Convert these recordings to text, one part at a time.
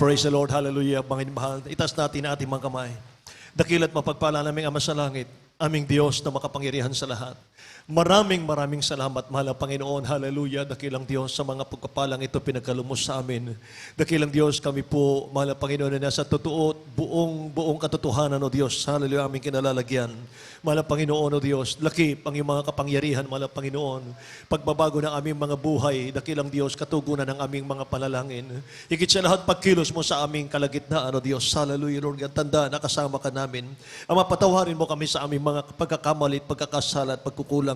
Praise the Lord. Hallelujah. Panginoon mahal, itaas natin ang ating mga kamay. Dakila't mapagpala naming Ama sa langit, aming Diyos na makapangyarihan sa lahat. Maraming salamat, mahal na Panginoon. Hallelujah. Dakilang Diyos sa mga pagkapalang ito pinagkalumos sa amin. Dakilang Diyos kami po, mahal na Panginoon, na nasa totoo, buong katotohanan, O Diyos. Hallelujah, aming kinalalagyan. Mahal na Panginoon, O Diyos, lakip ang iyong mga kapangyarihan, mahal na Panginoon. Pagbabago ng aming mga buhay, dakilang Diyos, katugunan ng aming mga panalangin. Higit sa lahat, pagkilos mo sa aming kalagitnaan, O Diyos. Hallelujah, Lord. Tanda, nakasama ka namin. Ama, patawarin mo kami sa aming mga pagkakamalit, pagkakasala at pagkukulang.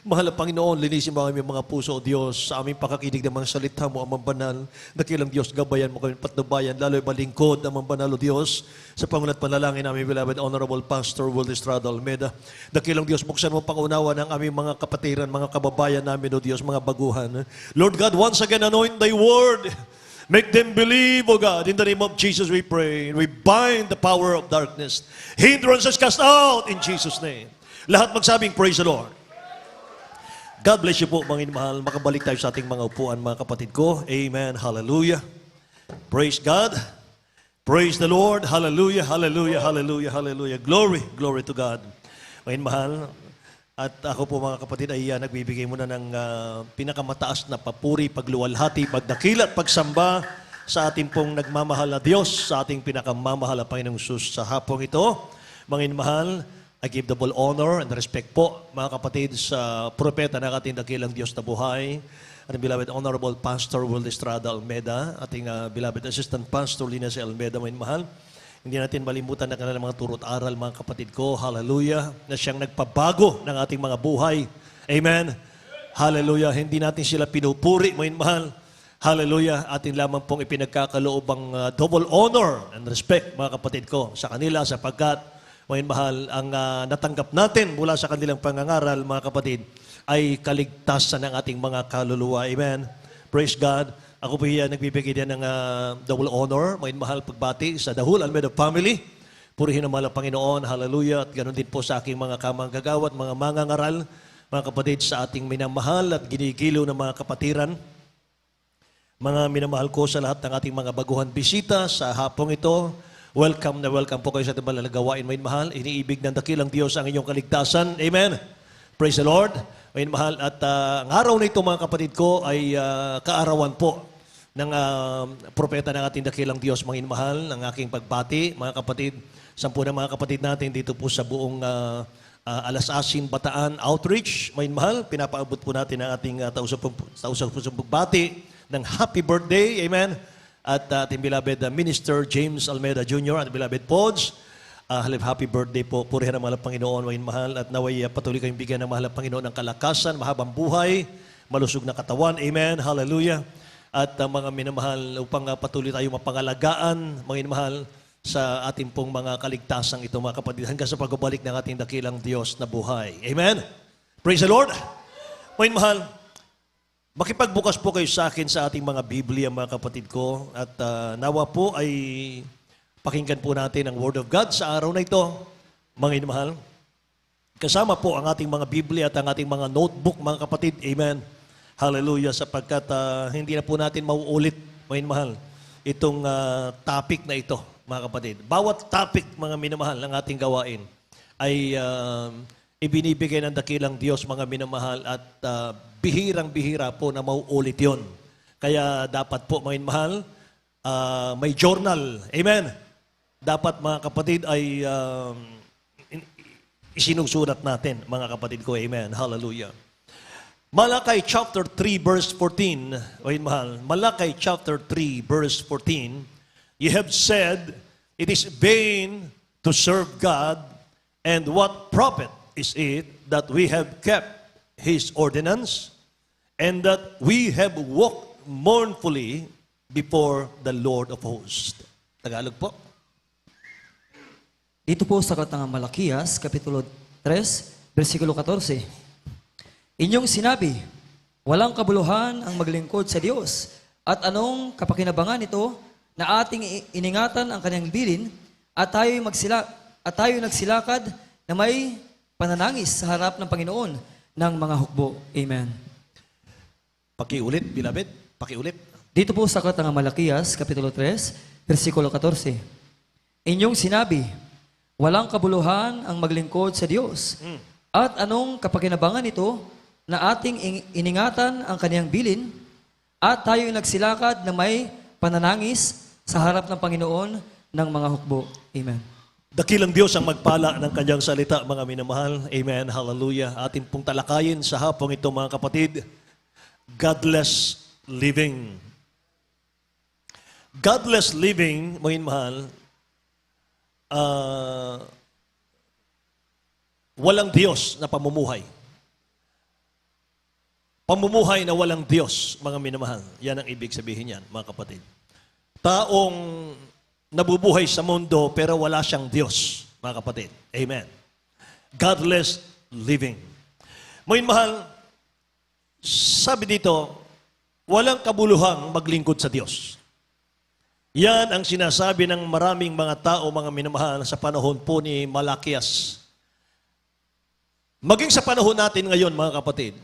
Mahal na Panginoon, linisin mo kami mga puso, O Diyos, sa aming pakakinig ng mga salita mo, Amang Banal. Dakilang Diyos, gabayan mo kami, patnubayan, lalo'y malingkod, Amang Banal, O Diyos, sa pangulat panalangin namin, beloved Honorable Pastor Will Estrada Almeida. Dakilang Diyos, buksan mo pangunawa ng aming mga kapatiran, mga kababayan namin, O Diyos, mga baguhan. Lord God, once again, anoint thy word. Make them believe, O God. In the name of Jesus we pray. We bind the power of darkness. Hindrances cast out in Jesus' name. Lahat magsabing, praise the Lord. God bless you po, mga mahal. Makabalik tayo sa ating mga upuan, mga kapatid ko. Amen. Hallelujah. Praise God. Praise the Lord. Hallelujah. Hallelujah. Hallelujah. Hallelujah. Glory. Glory to God. Mga mahal. At ako po, mga kapatid, ay nagbibigay muna ng pinakamataas na papuri, pagluwalhati, pagdakila at pagsamba sa ating pong nagmamahal na Diyos, sa ating pinakamamahal na Panginoong Sus sa hapong ito. Mga mahal, I give double honor and respect po, mga kapatid, sa propeta ng ating dakilang Diyos na buhay, ating beloved Honorable Pastor Will Estrada Almeida, ating beloved Assistant Pastor Linas Almeida, mga mahal. Hindi natin malimutan na kanilang mga turot aral, mga kapatid ko, hallelujah, na siyang nagpabago ng ating mga buhay. Amen. Hallelujah. Hindi natin sila pinupuri, mga mahal. Hallelujah. Atin lamang pong ipinagkakaloob ang double honor and respect, mga kapatid ko, sa kanila, sapagkat ngayon, mahal, ang natanggap natin mula sa kanilang pangangaral, mga kapatid, ay kaligtasan ng ating mga kaluluwa. Amen. Praise God. Ako po nagbibigay din ng double honor, ngayon, mahal, pagbati sa The Whole Almeida family. Purihin ang mahal ang Panginoon. Hallelujah. At ganoon din po sa aking mga kamanggagawa at mga mangangaral, mga kapatid, sa ating minamahal at ginigiliw ng mga kapatiran. Mga minamahal ko sa lahat ng ating mga baguhan bisita sa hapong ito. Welcome na welcome po kayo sa ating gawain, mga mahal. Iniibig ng dakilang Diyos ang inyong kaligtasan. Amen. Praise the Lord. Mga mahal. At ang araw na ito, mga kapatid ko, ay kaarawan po ng propeta ng ating dakilang Diyos, mga mahal, ng aking pagbati, mga kapatid. 10 na mga kapatid natin dito po sa buong Alasasin, Bataan Outreach. Mga mahal, pinapaabot po natin ang ating tausang pagbati ng happy birthday. Amen. At ating beloved Minister James Almeida Jr. at beloved Pods. Happy birthday po. Purihan ang mahal Panginoon, mga mahal. At naway patuloy kayong bigyan ng mahal Panginoon ng kalakasan, mahabang buhay, malusog na katawan. Amen. Hallelujah. At mga minamahal, upang patuloy tayo mapangalagaan, mga mahal, sa ating pong mga kaligtasang ito, mga kapatid, hanggang sa pagbabalik ng ating dakilang Diyos na buhay. Amen. Praise the Lord. Mga mahal, makipagbukas po kayo sa akin sa ating mga Biblia, mga kapatid ko. At nawa po ay pakinggan po natin ang Word of God sa araw na ito, mga inamahal. Kasama po ang ating mga Biblia at ang ating mga notebook, mga kapatid. Amen. Hallelujah. Sapagkat hindi na po natin mauulit, mga inamahal, itong topic na ito, mga kapatid. Bawat topic, mga minamahal, ng ating gawain ay ibinibigay ng dakilang Diyos, mga minamahal, at bihirang-bihira po na mauulit yon. Kaya dapat po, mga mahal, may journal. Amen. Dapat, mga kapatid, ay isinusulat natin, mga kapatid ko. Amen. Hallelujah. Malakay chapter 3 verse 14. Mga mahal, Malakay chapter 3 verse 14. You have said, it is vain to serve God, and what profit is it that we have kept His ordinance, and that we have walked mournfully before the Lord of hosts. Tagalog po. Dito po sa Katang Malakias, Kapitulo 3, versikulo 14. Inyong sinabi, walang kabuluhan ang maglingkod sa Diyos, at anong kapakinabangan ito na ating iningatan ang kanyang bilin, at tayo nagsilakad na may pananangis sa harap ng Panginoon ng mga hukbo. Amen. Pakiulit, beloved. Pakiulit. Dito po sa Katang Malakias, Kapitulo 3, versikulo 14. Inyong sinabi, walang kabuluhan ang maglingkod sa Diyos. At anong kapakinabangan nito na ating iningatan ang kaniyang bilin at tayo'y nagsilakad na may pananangis sa harap ng Panginoon ng mga hukbo. Amen. Dakilang Diyos ang magpala ng kanyang salita, mga minamahal. Amen. Hallelujah. Atin pong talakayin sa hapong ito, mga kapatid. Godless living. Godless living, mga minamahal, walang Diyos na pamumuhay. Pamumuhay na walang Diyos, mga minamahal. Yan ang ibig sabihin yan, mga kapatid. Taong nabubuhay sa mundo pero wala siyang Diyos, mga kapatid. Amen. Godless living. Mga minamahal, sabi dito, walang kabuluhang maglingkod sa Diyos. Yan ang sinasabi ng maraming mga tao, mga minamahal, sa panahon po ni Malakias. Maging sa panahon natin ngayon, mga kapatid,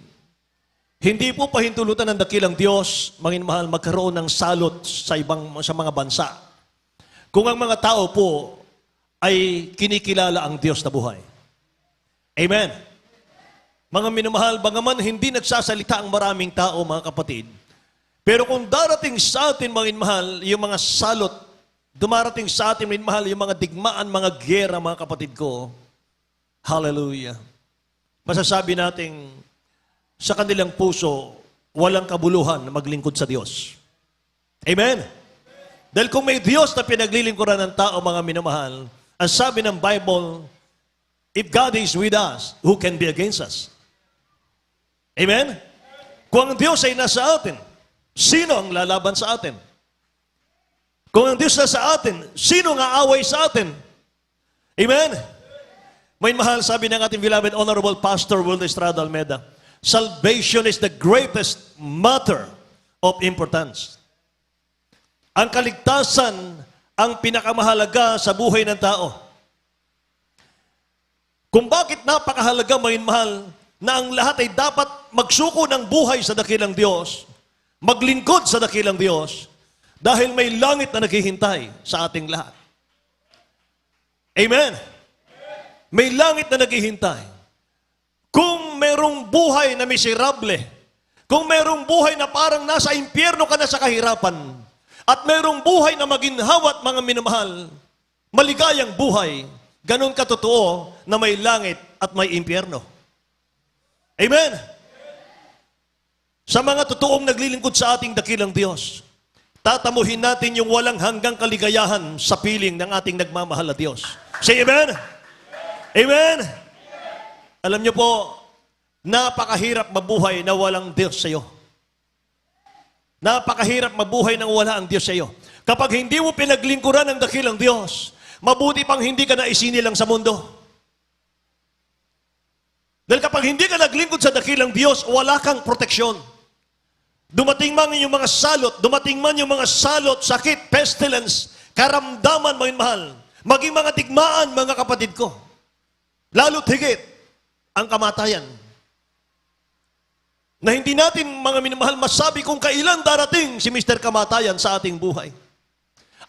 hindi po pahintulutan ng dakilang Diyos, mga minamahal, magkaroon ng salot sa mga bansa. Kung ang mga tao po ay kinikilala ang Diyos na buhay. Amen. Mga minamahal, bagaman hindi nagsasalita ang maraming tao, mga kapatid, pero kung darating sa atin, mga minamahal, yung mga salot, dumarating sa atin, mga minamahal, yung mga digmaan, mga gera, mga kapatid ko, hallelujah. Masasabi natin, sa kanilang puso, walang kabuluhan na maglingkod sa Diyos. Amen? Dahil kung may Diyos na pinaglilingkuran ng tao, mga minamahal, ang sabi ng Bible, if God is with us, who can be against us? Amen? Kung ang Diyos ay nasa atin, sino ang lalaban sa atin? Kung ang Diyos nasa atin, sino ang aaway sa atin? Amen? May mahal, sabi ng ating beloved Honorable Pastor Will Estrada Almeda, salvation is the greatest matter of importance. Ang kaligtasan ang pinakamahalaga sa buhay ng tao. Kung bakit napakahalaga, mga mahal, na ang lahat ay dapat magsuko ng buhay sa dakilang Diyos, maglingkod sa dakilang Diyos, dahil may langit na naghihintay sa ating lahat. Amen? May langit na naghihintay. Kung merong buhay na miserable, kung merong buhay na parang nasa impyerno ka na sa kahirapan, at merong buhay na maginhawat, mga minamahal, maligayang buhay, ganun katotoo na may langit at may impyerno. Amen? Sa mga totoong naglilingkod sa ating dakilang Diyos, tatamuhin natin yung walang hanggang kaligayahan sa piling ng ating nagmamahal na Diyos. Say amen? Amen? Alam niyo po, napakahirap mabuhay na walang Diyos sa iyo. Napakahirap mabuhay nang wala ang Diyos sa iyo. Kapag hindi mo pinaglingkuran ang dakilang Diyos, mabuti pang hindi ka na isinilang sa mundo. Dahil kapag hindi ka naglingkod sa dakilang Diyos, wala kang proteksyon. Dumating man yung mga salot, sakit, pestilence, karamdaman, mga mahal, maging mga digmaan, mga kapatid ko. Lalo't higit, ang kamatayan. Na hindi natin, mga minamahal, masabi kung kailan darating si Mr. Kamatayan sa ating buhay.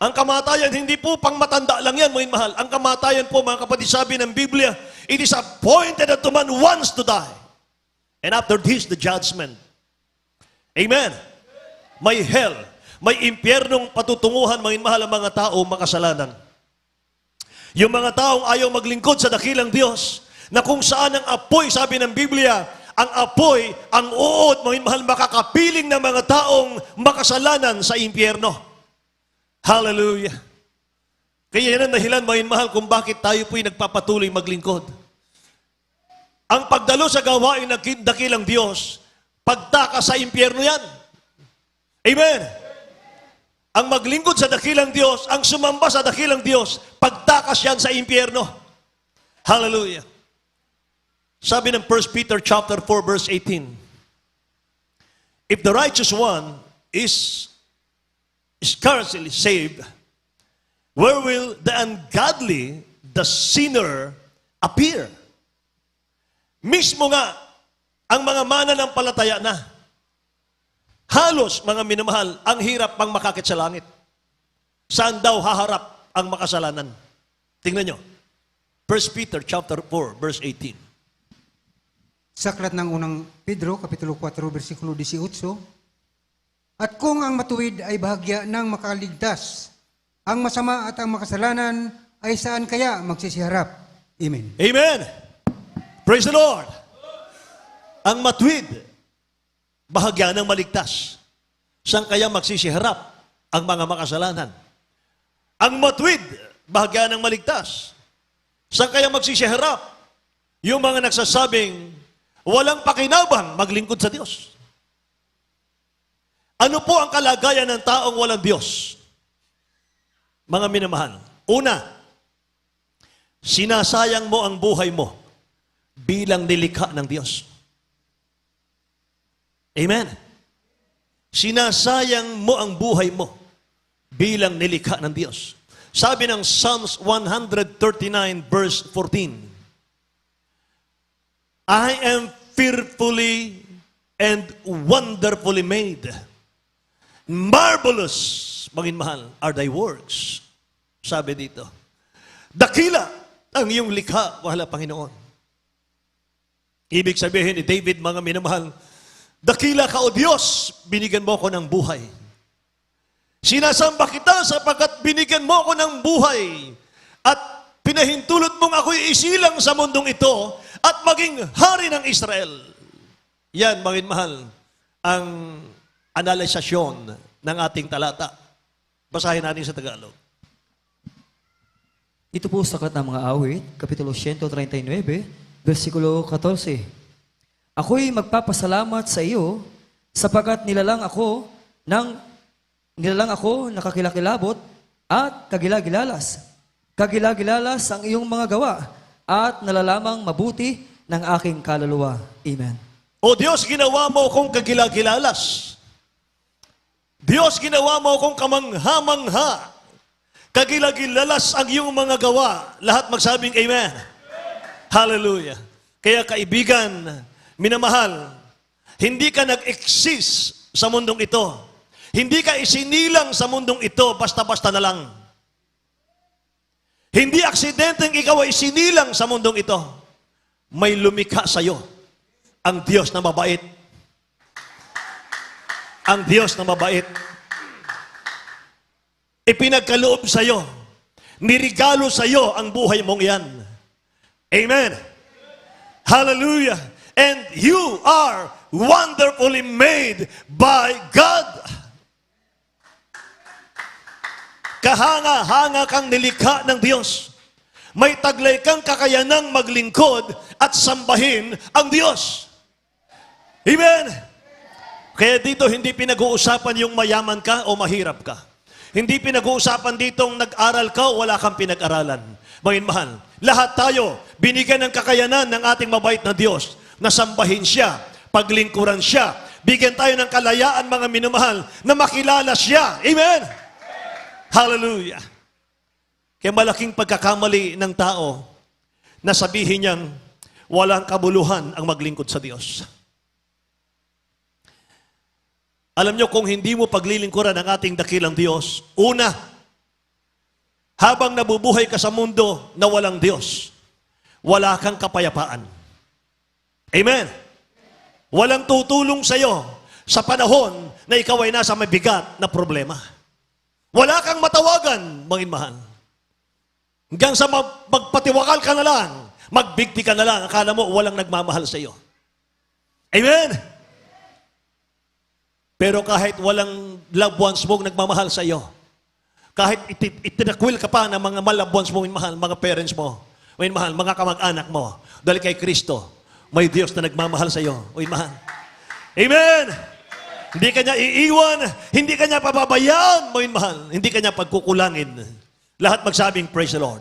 Ang kamatayan, hindi po pang matanda lang yan, mga minamahal. Ang kamatayan po, mga kapatid, sabi ng Biblia, it is appointed that man wants to die. And after this, the judgment. Amen. May hell, may impyernong patutunguhan, mga minamahal, ang mga tao makasalanan. Yung mga taong ayaw maglingkod sa dakilang Diyos, na kung saan ang apoy, sabi ng Biblia, ang apoy, ang uod, mga mahal, makakapiling ng mga taong makasalanan sa impyerno. Hallelujah. Kaya yan ang dahilan, mga mahal, kung bakit tayo po'y nagpapatuloy maglingkod. Ang pagdalo sa gawain ng dakilang Diyos, pagtaka sa impyerno yan. Amen. Ang maglingkod sa dakilang Diyos, ang sumamba sa dakilang Diyos, pagtakas yan sa impyerno. Hallelujah. Sabi ng 1 Peter chapter 4 verse 18, if the righteous one is scarcely saved, where will the ungodly, the sinner, appear? Mismo nga, ang mga mananampalataya na, halos, mga minamahal, ang hirap pang makakit sa langit. Saan daw haharap ang makasalanan? Tingnan nyo. 1 Peter chapter 4, verse 18. Sa aklat ng unang Pedro, Kapitulo 4, versikulo 18, at kung ang matuwid ay bahagya ng makaligtas, ang masama at ang makasalanan ay saan kaya magsisiharap? Amen. Amen! Praise the Lord! Ang matuwid, bahagya ng maligtas. Saan kaya magsisiharap ang mga makasalanan? Ang matuwid, bahagya ng maligtas. Saan kaya magsisiharap yung mga nagsasabing walang pakinabang maglingkod sa Diyos? Ano po ang kalagayan ng taong walang Diyos? Mga minamahal, una, sinasayang mo ang buhay mo bilang nilikha ng Diyos. Amen. Sinasayang mo ang buhay mo bilang nilikha ng Diyos. Sabi ng Psalms 139 verse 14, I am fearfully and wonderfully made. Marvelous, maginmahal, are thy works. Sabi dito, dakila ang iyong likha, wala Panginoon. Ibig sabihin ni David, mga minamahal, dakila ka o Diyos, binigyan mo ko ng buhay. Sinasamba kita sapagkat binigyan mo ko ng buhay at pinahintulot mong ako'y isilang sa mundong ito at maging hari ng Israel. Yan, maginmahal, ang analisasyon ng ating talata. Basahin natin sa Tagalog. Ito po sa aklat ng mga awit, Kapitulo 139, versikulo 14. Ako'y magpapasalamat sa iyo sapagkat nilalang ako nakakilakilabot at kagilagilalas. Kagilagilalas ang iyong mga gawa at nalalamang mabuti ng aking kaluluwa. Amen. O Diyos, ginawa mo kong kagilagilalas. Diyos, ginawa mo kong kamangha-mangha. Kagilagilalas ang iyong mga gawa. Lahat magsabing Amen. Hallelujah. Kaya kaibigan, minamahal, hindi ka nag-exist sa mundong ito. Hindi ka isinilang sa mundong ito basta-basta na lang. Hindi aksidenteng ikaw ay isinilang sa mundong ito. May lumikha sa iyo. Ang Diyos na mabait. Ang Diyos na mabait. Ipinagkaloob sa iyo. Nirigalo sa iyo ang buhay mong yan. Amen. Hallelujah. And you are wonderfully made by God. Kahanga-hanga kang nilikha ng Diyos. May taglay kang kakayanang maglingkod at sambahin ang Diyos. Amen. Kaya dito hindi pinag-uusapan yung mayaman ka o mahirap ka. Hindi pinag-uusapan ditong nag-aral ka o wala kang pinag-aralan. Mahal, lahat tayo binigyan ng kakayanan ng ating mabait na Diyos na sambahin siya, paglingkuran siya. Bigyan tayo ng kalayaan, mga minamahal, na makilala siya. Amen. Hallelujah. Kaya malaking pagkakamali ng tao na sabihin niyang walang kabuluhan ang maglingkod sa Diyos. Alam niyo, kung hindi mo paglilingkuran ang ating dakilang Diyos, una, habang nabubuhay ka sa mundo na walang Diyos, wala kang kapayapaan. Amen. Walang tutulong sa iyo sa panahon na ikaw ay nasa mabigat na problema. Wala kang matawagan, mahal. Hanggang sa magpatiwakal ka na lang, magbigti ka na lang, akala mo walang nagmamahal sa iyo. Amen? Pero kahit walang loved ones mong nagmamahal sa iyo, kahit itinakwil ka pa ng mga loved ones mong mahal, mga parents mo, mahal, mga kamag-anak mo, dahil kay Kristo, may Diyos na nagmamahal sa iyo. Mahal. Amen! Hindi ka niya iiwan, hindi ka niya pababayaan, mahal. Hindi ka niya pagkukulangin. Lahat magsabing, praise the Lord.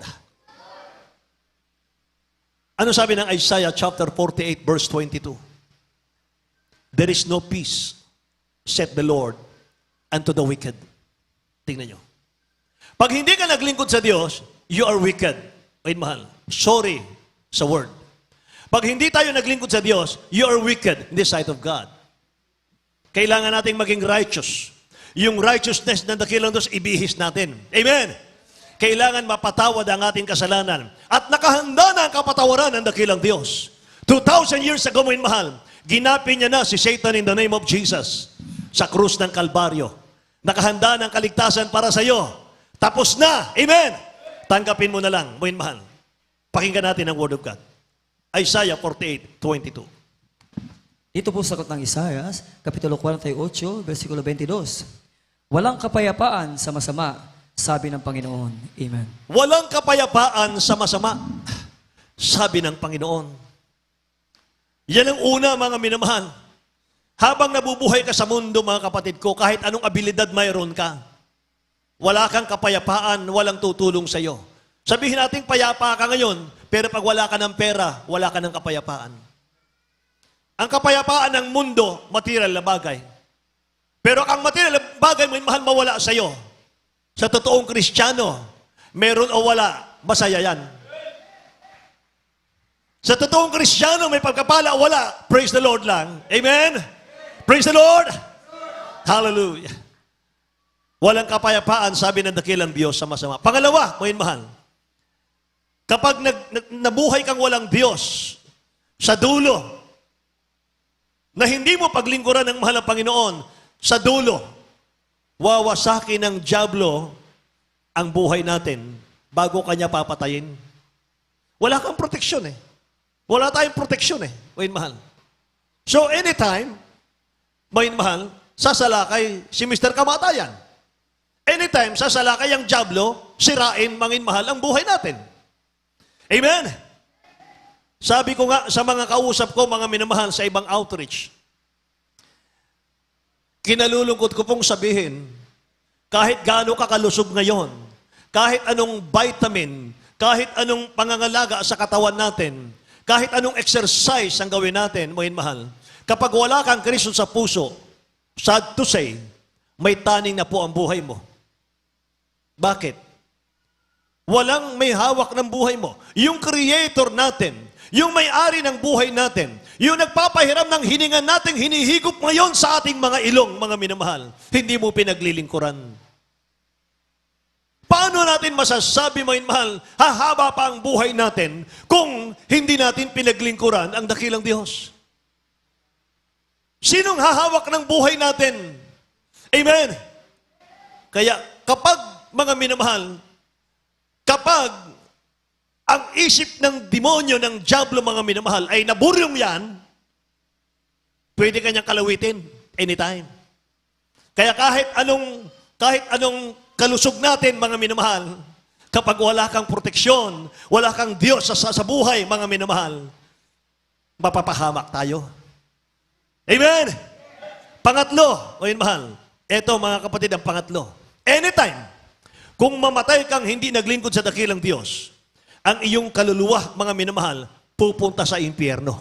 Ano sabi ng Isaiah chapter 48, verse 22? There is no peace, said the Lord, unto the wicked. Tingnan nyo. Pag hindi ka naglingkod sa Diyos, you are wicked. Mahal. Sorry sa word. Pag hindi tayo naglingkod sa Diyos, you are wicked in the sight of God. Kailangan nating maging righteous. yung righteousness ng dakilang Diyos, ibihis natin. Amen? Kailangan mapatawad ang ating kasalanan. At nakahanda na ang kapatawaran ng dakilang Diyos. 2,000 years ago, mga mahal, ginapin niya na si Satan in the name of Jesus sa krus ng Kalbaryo. Nakahanda ng kaligtasan para sa iyo. Tapos na. Amen? Tanggapin mo na lang, mga mahal. Pakinggan natin ang Word of God. Isaiah 48:22. Dito po sa ng Isaias, Kapitulo 48, versikulo 22. Walang kapayapaan sa masama, sabi ng Panginoon. Amen. Walang kapayapaan sa masama, sabi ng Panginoon. Yan ang una, mga minamahal. Habang nabubuhay ka sa mundo, mga kapatid ko, kahit anong abilidad mayroon ka, wala kang kapayapaan, walang tutulong sa iyo. Sabihin natin, payapa ka ngayon, pero pag wala ka ng pera, wala ka ng kapayapaan. Ang kapayapaan ng mundo, material na bagay. Pero ang material na bagay, may mahal mawala sa iyo. Sa totoong Kristiyano, meron o wala, masaya yan. Sa totoong Kristiyano, may pagkapala o wala, praise the Lord lang. Amen? Praise the Lord! Hallelujah! Walang kapayapaan, sabi ng dakilang Diyos sa masama. Pangalawa, mga mahal, kapag nabuhay kang walang Diyos, sa dulo, na hindi mo paglingkuran ng mahal ng Panginoon, sa dulo, wawasakin ng dyablo ang buhay natin bago kanya papatayin. Wala kang proteksyon eh. Wala tayong proteksyon eh, mga mahal. So anytime, mga mahal, sasalakay si Mr. Kamatayan. Anytime, sasalakay ang dyablo, sirain, mga mahal, ang buhay natin. Amen? Sabi ko nga sa mga kausap ko, mga minamahal sa ibang outreach, kinalulungkot ko pong sabihin, kahit gaano ka kalusog ngayon, kahit anong vitamin, kahit anong pangangalaga sa katawan natin, kahit anong exercise ang gawin natin, mga mahal, kapag wala kang Kristo sa puso, sad to say, may taning na po ang buhay mo. Bakit? Walang may hawak ng buhay mo. Yung creator natin, yung may-ari ng buhay natin, yung nagpapahiram ng hininga nating hinihigop ngayon sa ating mga ilong, mga minamahal, hindi mo pinaglilingkuran. Paano natin masasabi, mga minamahal, hahaba pa ang buhay natin kung hindi natin pinaglingkuran ang dakilang Diyos? Sinong hahawak ng buhay natin? Amen? Kaya kapag, mga minamahal, kapag ang isip ng demonyo, ng dyablo, mga minamahal, ay naburyong yan, pwede kanyang kalawitin anytime. Kaya kahit anong kalusog natin, mga minamahal, kapag wala kang proteksyon, wala kang Diyos sa buhay, mga minamahal, mapapahamak tayo. Amen? Pangatlo, mga minamahal, eto mga kapatid, ang pangatlo. Anytime, kung mamatay kang hindi naglingkod sa dakilang Diyos, ang iyong kaluluwa, mga minamahal, pupunta sa impyerno.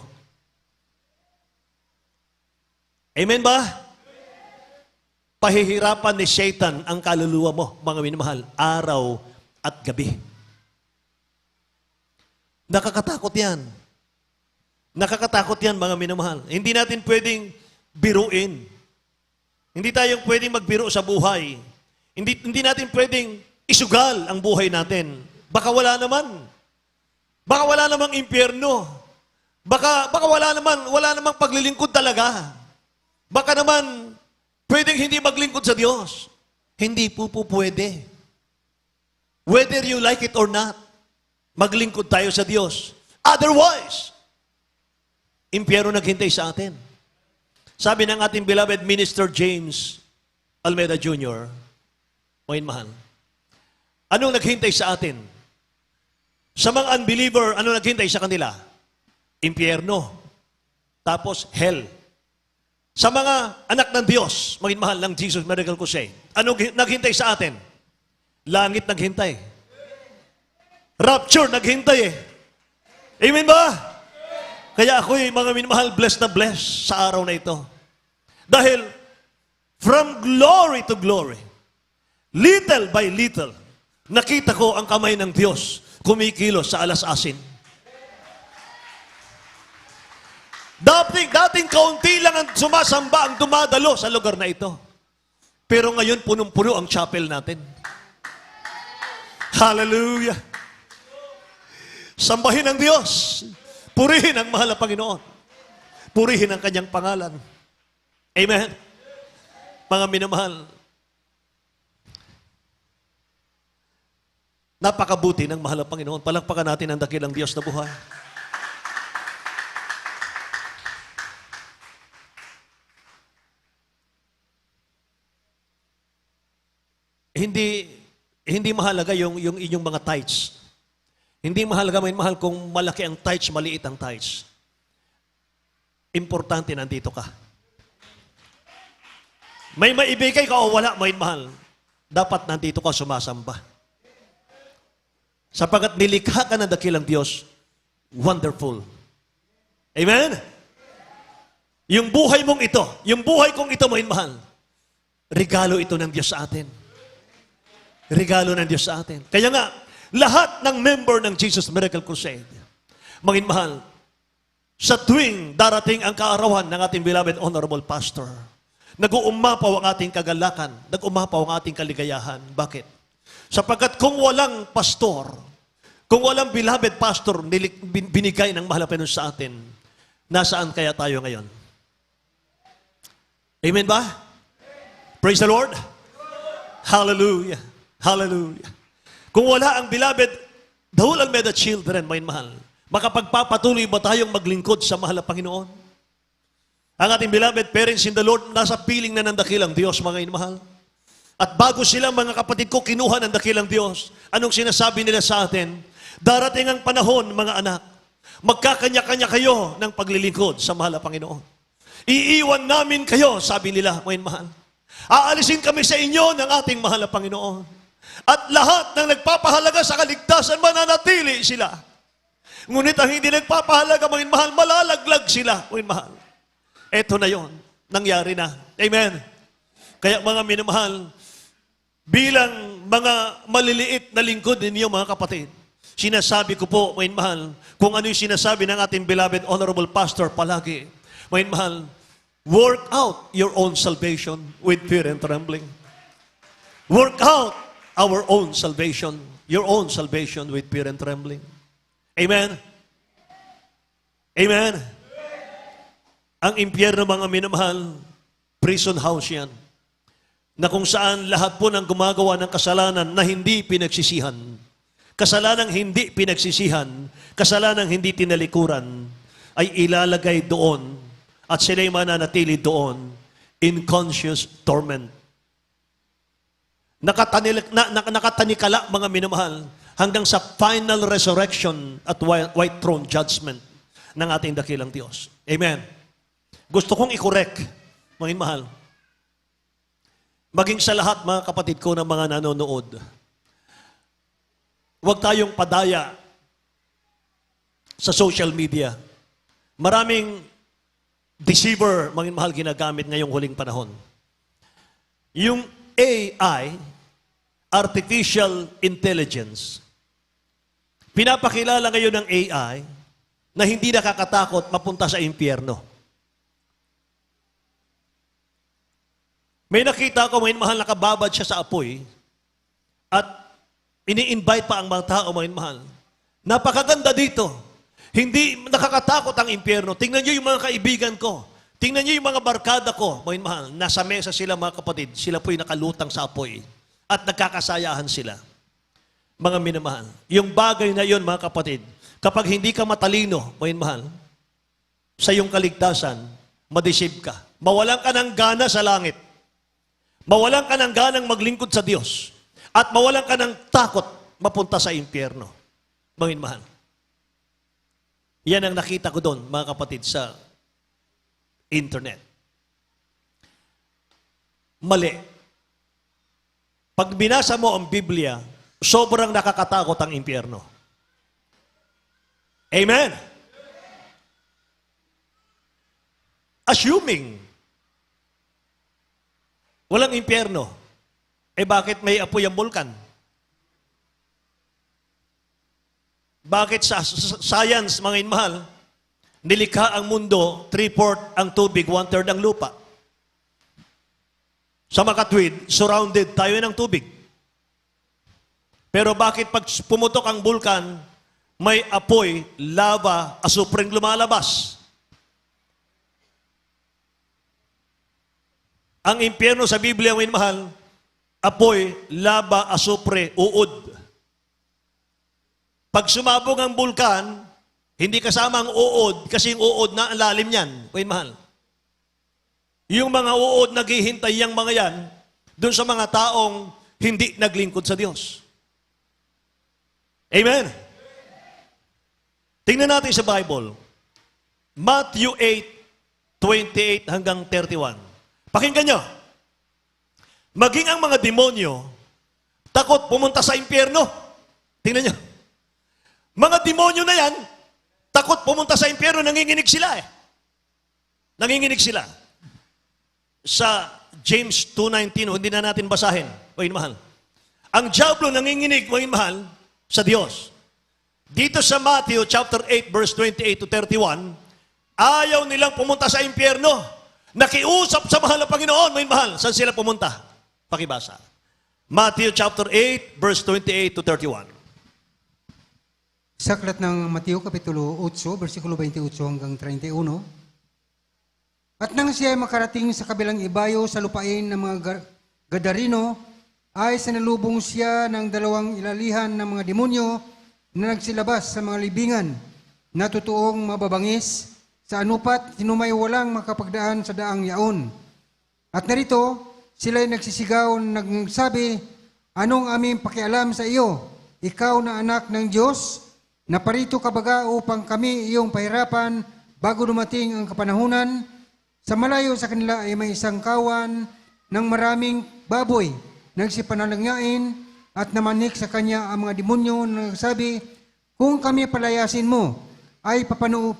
Amen ba? Pahihirapan ni Satan ang kaluluwa mo, mga minamahal, araw at gabi. Nakakatakot yan. Nakakatakot yan, mga minamahal. Hindi natin pwedeng biruin. Hindi tayong pwedeng magbiro sa buhay. Hindi natin pwedeng isugal ang buhay natin. Baka wala naman. Baka wala namang impyerno. Baka wala namang paglilingkod talaga. Baka naman, pwedeng hindi maglingkod sa Diyos. Hindi po pwede. Whether you like it or not, maglingkod tayo sa Diyos. Otherwise, impyerno naghintay sa atin. Sabi ng ating beloved Minister James Almeida Jr., mga mahal, anong naghintay sa atin? Sa mga unbeliever, anong naghintay sa kanila? Impyerno. Tapos, hell. Sa mga anak ng Diyos, mga mahal ng Jesus Miracle Crusade, anong naghintay sa atin? Langit naghintay. Rapture naghintay eh. Amen ba? Kaya ako'y mga minamahal, blessed na blessed sa araw na ito. Dahil, from glory to glory, little by little, nakita ko ang kamay ng Diyos kumikilos sa alas-asin. Dating kaunti lang ang sumasamba, ang dumadalo sa lugar na ito. Pero ngayon, punong-puno ang chapel natin. Hallelujah! Sambahin ang Diyos. Purihin ang mahal na Panginoon. Purihin ang kanyang pangalan. Amen? Mga minamahal, napakabuti ng mahal na Panginoon. Palakpakan natin ang dakilang Diyos na buhay. Hindi mahalaga yung inyong mga tithes. Hindi mahalaga, may mahal kung malaki ang tithes, maliit ang tithes. Importante nandito ka. May maibigay ka o wala, may mahal. Dapat nandito ka sumasamba. Sapagat nilikha ka ng dakilang Diyos, wonderful. Amen? Yung buhay mong ito, yung buhay kong ito, may mahal. Regalo ito ng Diyos sa atin. Regalo ng Diyos sa atin. Kaya nga, lahat ng member ng Jesus Miracle Crusade, maging mahal, sa tuwing darating ang kaarawan ng ating beloved Honorable Pastor, nag-uumapaw ang ating kagalakan, nag-umapaw ang ating kaligayahan. Bakit? Sapagkat kung walang pastor, kung walang beloved pastor binigay ng mahal na Panginoon sa atin, nasaan kaya tayo ngayon? Amen ba? Praise the Lord. Hallelujah. Hallelujah. Kung wala ang beloved, the whole Almeida children, may mahal, makapagpapatuloy ba tayong maglingkod sa mahal na Panginoon? Ang ating beloved parents in the Lord, nasa piling na ng dakilang Diyos, mga inmahal. At bago sila, mga kapatid ko, kinuha ng dakilang Diyos, anong sinasabi nila sa atin? Darating ang panahon, mga anak, magkakanya-kanya kayo ng paglilingkod sa mahal na Panginoon. Iiwan namin kayo, sabi nila, mga inmahal. Aalisin kami sa inyo ng ating mahal na Panginoon. At lahat ng nagpapahalaga sa kaligtasan, mananatili sila. Ngunit ang hindi nagpapahalaga, mga mahal, malalaglag sila, mga mahal. Eto na yon, nangyari na. Amen. Kaya mga minamahal, bilang mga maliliit na lingkod ninyo, mga kapatid, sinasabi ko po, mga mahal, kung ano yung sinasabi ng ating beloved Honorable Pastor palagi, mga mahal, work out your own salvation with fear and trembling. Work out our own salvation, your own salvation with fear and trembling. Amen? Amen? Ang impyerno, mga minamahal, prison house yan, na kung saan lahat po ng gumagawa ng kasalanan na hindi pinagsisihan, kasalanang hindi pinagsisihan, kasalanang hindi tinalikuran, ay ilalagay doon at sila'y mananatili doon in conscious torment. Nakatanikala, mga minamahal, hanggang sa final resurrection at white throne judgment ng ating dakilang Diyos. Amen. Gusto kong i-correct, mga mahal, maging sa lahat, mga kapatid ko, ng mga nanonood, huwag tayong padaya sa social media. Maraming deceiver, mga mahal, ginagamit ngayong huling panahon. Yung AI, Artificial Intelligence, pinapakilala ngayon ng AI na hindi nakakatakot mapunta sa impyerno. May nakita ko, may mahal, nakababad siya sa apoy at ini-invite pa ang mga tao, mga mahal. Napakaganda dito. Hindi nakakatakot ang impyerno. Tingnan niyo yung mga kaibigan ko. Tingnan niyo yung mga barkada ko, mga mahal. Nasa mesa sila, mga kapatid. Sila po'y nakalutang sa apoy. At nagkakasayahan sila. Mga minamahal. Yung bagay na yon, mga kapatid, kapag hindi ka matalino, mga mahal, sa iyong kaligtasan, madeceive ka. Mawalan ka ng gana sa langit. Mawalan ka ng ganang maglingkod sa Diyos. At mawalan ka ng takot mapunta sa impyerno. Mga mahal. Yan ang nakita ko doon, mga kapatid, sa internet. Mali. Pag binasa mo ang Biblia, sobrang nakakatakot ang impyerno. Amen? Assuming walang impyerno, bakit may apoy ang bulkan? Bakit sa science, mga inmahal, nilikha ang mundo, 3/4 ang tubig, 1/3 ang lupa? Sa makatwid, surrounded tayo ng tubig. Pero bakit pag pumutok ang bulkan, may apoy, lava, asupring lumalabas? Ang impyerno sa Biblia, mga mahal, apoy, lava, asupre, uod. Pag sumabog ang bulkan, hindi kasama ang uod, kasi yung uod na ang lalim niyan, mga mahal. Yung mga uod naghihintay yung mga yan, doon sa mga taong hindi naglingkod sa Diyos. Amen? Tingnan natin sa Bible. Matthew 8:28 hanggang 31. Pakinggan nyo. Maging ang mga demonyo, takot pumunta sa impyerno. Tingnan nyo. Mga demonyo na yan, takot pumunta sa impyerno, nanginginig sila eh. Nanginginig sila. Sa James 2:19, hindi na natin basahin, mga mahal. Ang diablo nanginginig, mga mahal, sa Diyos. Dito sa Matthew chapter 8, verse 28 to 31, ayaw nilang pumunta sa impyerno. Nakiusap sa mahal na Panginoon, mga mahal. Saan sila pumunta? Pakibasa. Matthew chapter 8, verse 28 to 31. Sa aklat ng Mateo Kapitulo 8, versikulo 28 hanggang 31, at nang siya ay makarating sa kabilang ibayo sa lupain ng mga Gadarino, ay sinalubong siya ng dalawang ilalihan ng mga demonyo na nagsilabas sa mga libingan na totoong mababangis sa anupat sinumay walang makapagdaan sa daang yaon. At narito, sila'y nagsisigaw na nagsabi, anong aming pakialam sa iyo? Ikaw na anak ng Diyos, naparito ka baga upang kami iyong pahirapan bago dumating ang kapanahunan? Sa malayo sa kanila ay may isang kawan ng maraming baboy, nagsipanalangyain at namanik sa kanya ang mga demonyo na nagsabi, kung kami palayasin mo, ay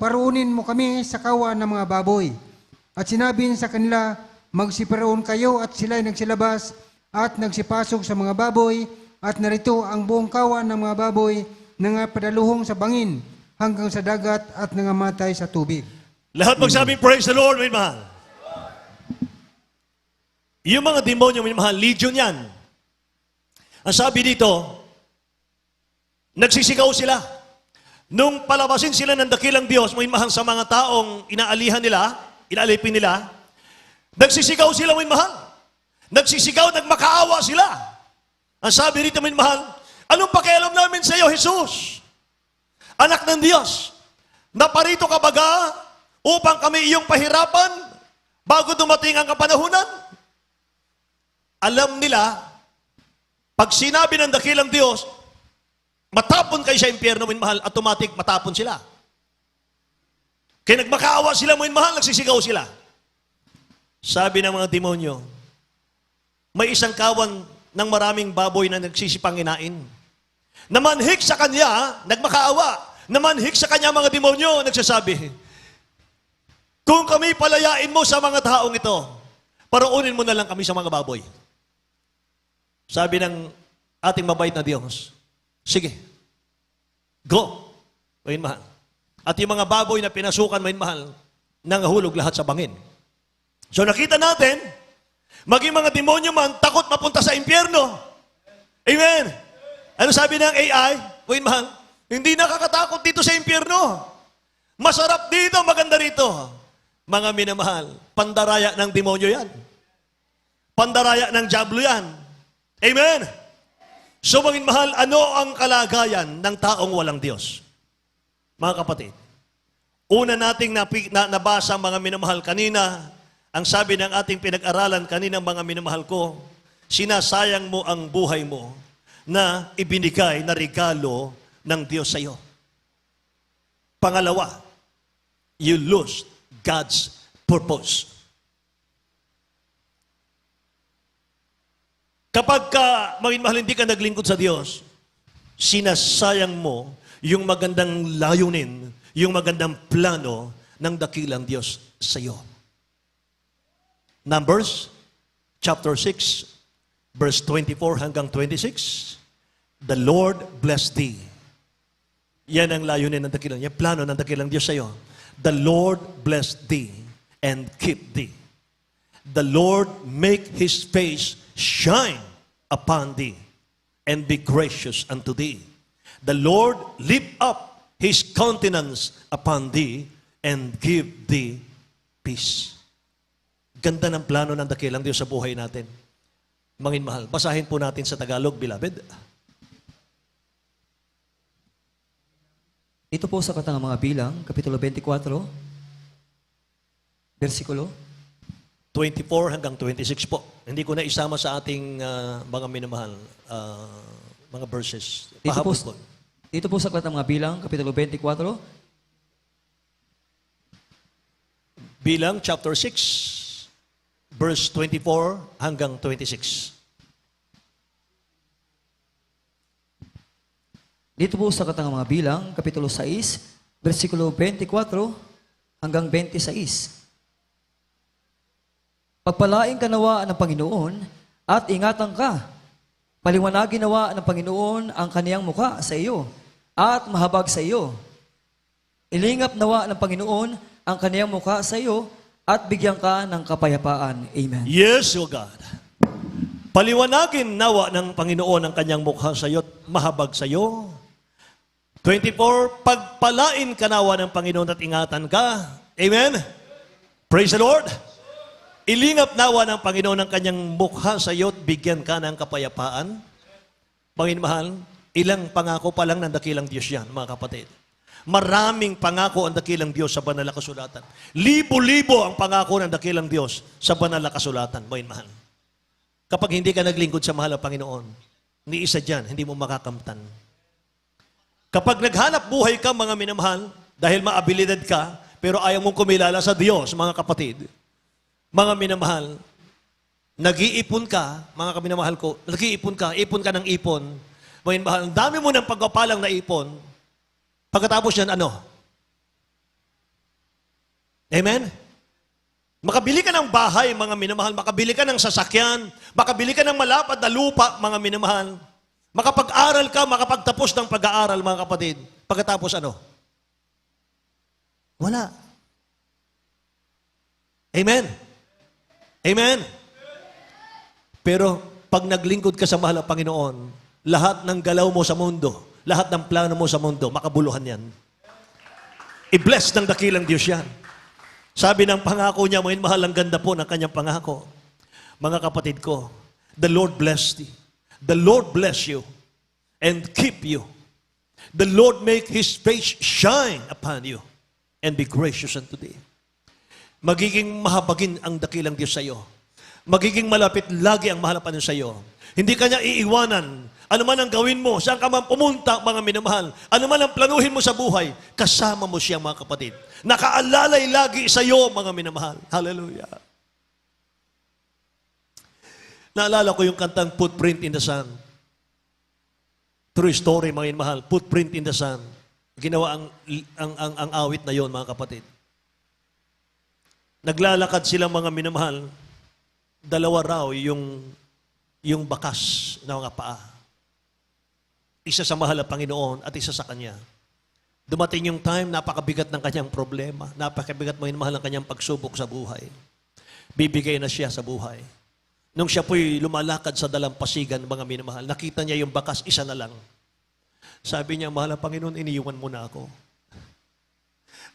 paruunin mo kami sa kawan ng mga baboy. At sinabi sa kanila, magsiparoon kayo, at sila'y nagsilabas at nagsipasok sa mga baboy, at narito ang buong kawan ng mga baboy na padaluhong sa bangin hanggang sa dagat at nangamatay sa tubig. Lahat magsabi, praise the Lord, mga mahal. Yung mga demonyo, mga mahal, legion yan. Ang sabi dito, nagsisigaw sila. Nung palabasin sila ng dakilang Diyos, mga mahal, sa mga taong inaalihan nila, inaalipin nila, nagsisigaw sila, mga mahal. Nagsisigaw, nagmakaawa sila. Ang sabi dito, mga mahal, anong pakialam namin sa iyo, Jesus? Anak ng Diyos, naparito ka baga upang kami iyong pahirapan bago dumating ang kapanahunan? Alam nila, pag sinabi ng dakilang Diyos, matapon kayo sa impyerno, mga mahal, automatic matapon sila. Kaya nagmakaawa sila, mga mahal, nagsisigaw sila. Sabi ng mga demonyo, may isang kawan ng maraming baboy na nagsisipanginain. Namanhik sa kanya, nagmakaawa. Namanhik sa kanya mga demonyo, nagsasabi, kung kami palayain mo sa mga taong ito, paruunin mo na lang kami sa mga baboy. Sabi ng ating mabait na Diyos, sige, go, mayin mahal. At yung mga baboy na pinasukan, mayin mahal, nangahulog lahat sa bangin. So nakita natin, maging mga demonyo man, takot mapunta sa impyerno. Amen. Ano sabi ng AI? Mayin mahal, hindi nakakatakot dito sa impyerno. Masarap dito, maganda rito. Mga minamahal, pandaraya ng demonyo yan. Pandaraya ng diablo yan. Amen? So, mga mahal, ano ang kalagayan ng taong walang Diyos? Mga kapatid, una nating nabasa mga minamahal kanina, ang sabi ng ating pinag-aralan kanina mga minamahal ko, sinasayang mo ang buhay mo na ibinigay na regalo ng Diyos sa iyo. Pangalawa, you lose God's purpose. Kapag mahal, hindi ka naglingkod sa Diyos, sinasayang mo yung magandang layunin, yung magandang plano ng dakilang Diyos sa iyo. Numbers, chapter 6, verse 24 hanggang 26, the Lord bless thee. Yan ang layunin ng dakilang, yung plano ng dakilang Diyos sa iyo. The Lord bless thee and keep thee. The Lord make His face shine upon thee, and be gracious unto thee. The Lord lift up His countenance upon thee, and give thee peace. Ganda ng plano ng dakilang Diyos sa buhay natin. Mangin mahal, basahin po natin sa Tagalog, beloved. Ito po sa Aklat ng mga Bilang, Kapitulo 24, versikulo 24 hanggang 26 po. Hindi ko na isama sa ating mga minamahal, mga verses. Pahabol po. Ito po sa Aklat ng mga Bilang, Kapitulo 24, Bilang chapter 6, verse 24 hanggang 26. Dito po sa Aklat ng mga Bilang, Kapitulo 6, versikulo 24 hanggang 26. Pagpalain ka nawa ng Panginoon at ingatan ka. Paliwanagin nawa ng Panginoon ang kaniyang mukha sa iyo at mahabag sa iyo. Ilingap nawa ng Panginoon ang kaniyang mukha sa iyo at bigyan ka ng kapayapaan. Amen. Yes, O God. Paliwanagin nawa ng Panginoon ang kanyang mukha sa iyo at mahabag sa iyo. 24, pagpalain ka nawa ng Panginoon at ingatan ka. Amen? Praise the Lord. Ilingap nawa ng Panginoon ang kanyang mukha sa iyo at bigyan ka ng kapayapaan. Mahal, ilang pangako pa lang ng dakilang Diyos yan, mga kapatid. Maraming pangako ang dakilang Diyos sa banal na kasulatan. Libo-libo ang pangako ng dakilang Diyos sa banal na kasulatan, mahal. Kapag hindi ka naglingkod sa mahal na Panginoon, ni isa dyan, hindi mo makakamtan. Kapag naghanap buhay ka, mga minamahal, dahil maabilidad ka, pero ayaw mong kumilala sa Diyos, mga kapatid, mga minamahal, nag-iipon ka, mga minamahal ko, nag-iipon ka ng ipon, mga minamahal, ang dami mo ng pagpapalang na ipon, pagkatapos yan, ano? Amen? Makabili ka ng bahay, mga minamahal, makabili ka ng sasakyan, makabili ka ng malapad na lupa, mga minamahal, makapag-aral ka, makapagtapos ng pag-aaral, mga kapatid, pagkatapos ano? Wala. Amen? Amen? Pero pag naglingkod ka sa mahal na Panginoon, lahat ng galaw mo sa mundo, lahat ng plano mo sa mundo, makabuluhan yan. I-bless ng dakilang Diyos yan. Sabi ng pangako niya, mahal, ang ganda po ng kanyang pangako. Mga kapatid ko, the Lord bless thee. The Lord bless you and keep you. The Lord make His face shine upon you and be gracious unto thee. Magiging mahabagin ang dakilang Diyos sa iyo. Magiging malapit lagi ang mahal na Panginoon sa iyo. Hindi ka niya iiwanan. Ano man ang gawin mo, saan ka man pumunta, mga minamahal, ano man ang planuhin mo sa buhay, kasama mo siya, mga kapatid. Nakaalalay lagi sa iyo, mga minamahal. Hallelujah. Naalala ko yung kantang Footprint in the Sun. True story, mga minamahal. Footprint in the Sun. Ginawa ang awit na yon, mga kapatid. Naglalakad silang mga minamahal, dalawa raw yung bakas na mga paa. Isa sa mahal na Panginoon at isa sa kanya. Dumating yung time, napakabigat ng kanyang problema, napakabigat mo mahal ng kanyang pagsubok sa buhay. Bibigay na siya sa buhay. Nung siya po'y lumalakad sa dalampasigan, mga minamahal, nakita niya yung bakas, isa na lang. Sabi niya, mahal na Panginoon, iniiwan mo na ako.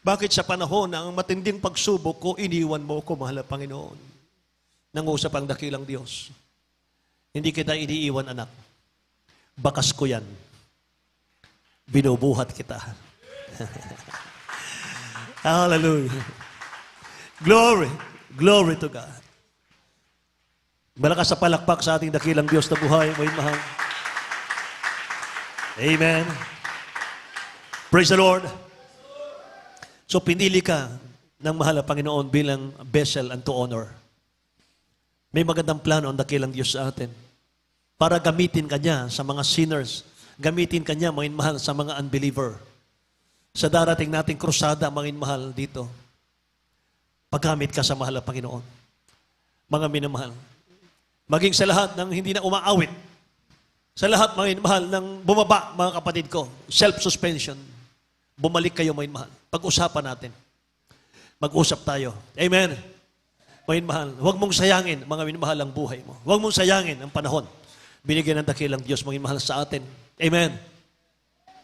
Bakit sa panahon ng matinding pagsubok ko, iniwan mo ko, mahal na Panginoon? Nangusap ang dakilang Diyos. Hindi kita iniiwan, anak. Bakas ko yan. Binubuhat kita. Hallelujah. Glory. Glory to God. Malakas sa palakpak sa ating dakilang Diyos na buhay, may mahal. Amen. Praise the Lord. So, pinili ka ng mahal na Panginoon bilang vessel unto honor. May magandang plano ang dakilang Diyos sa atin. Para gamitin ka niya sa mga sinners. Gamitin ka niya, mga mahal, sa mga unbeliever. Sa darating nating krusada, mga mahal, dito. Paggamit ka sa mahal na Panginoon. Mga minamahal. Maging sa lahat ng hindi na umaawit. Sa lahat, mga mahal, ng bumaba, mga kapatid ko. Self-suspension. Bumalik kayo, mga mahal. Pag-usapan natin. Mag-usap tayo. Amen. Mga minamahal, huwag mong sayangin, mga minamahal, ang buhay mo. Huwag mong sayangin ang panahon. Binigyan ng dakilang Diyos, mga minamahal, sa atin. Amen.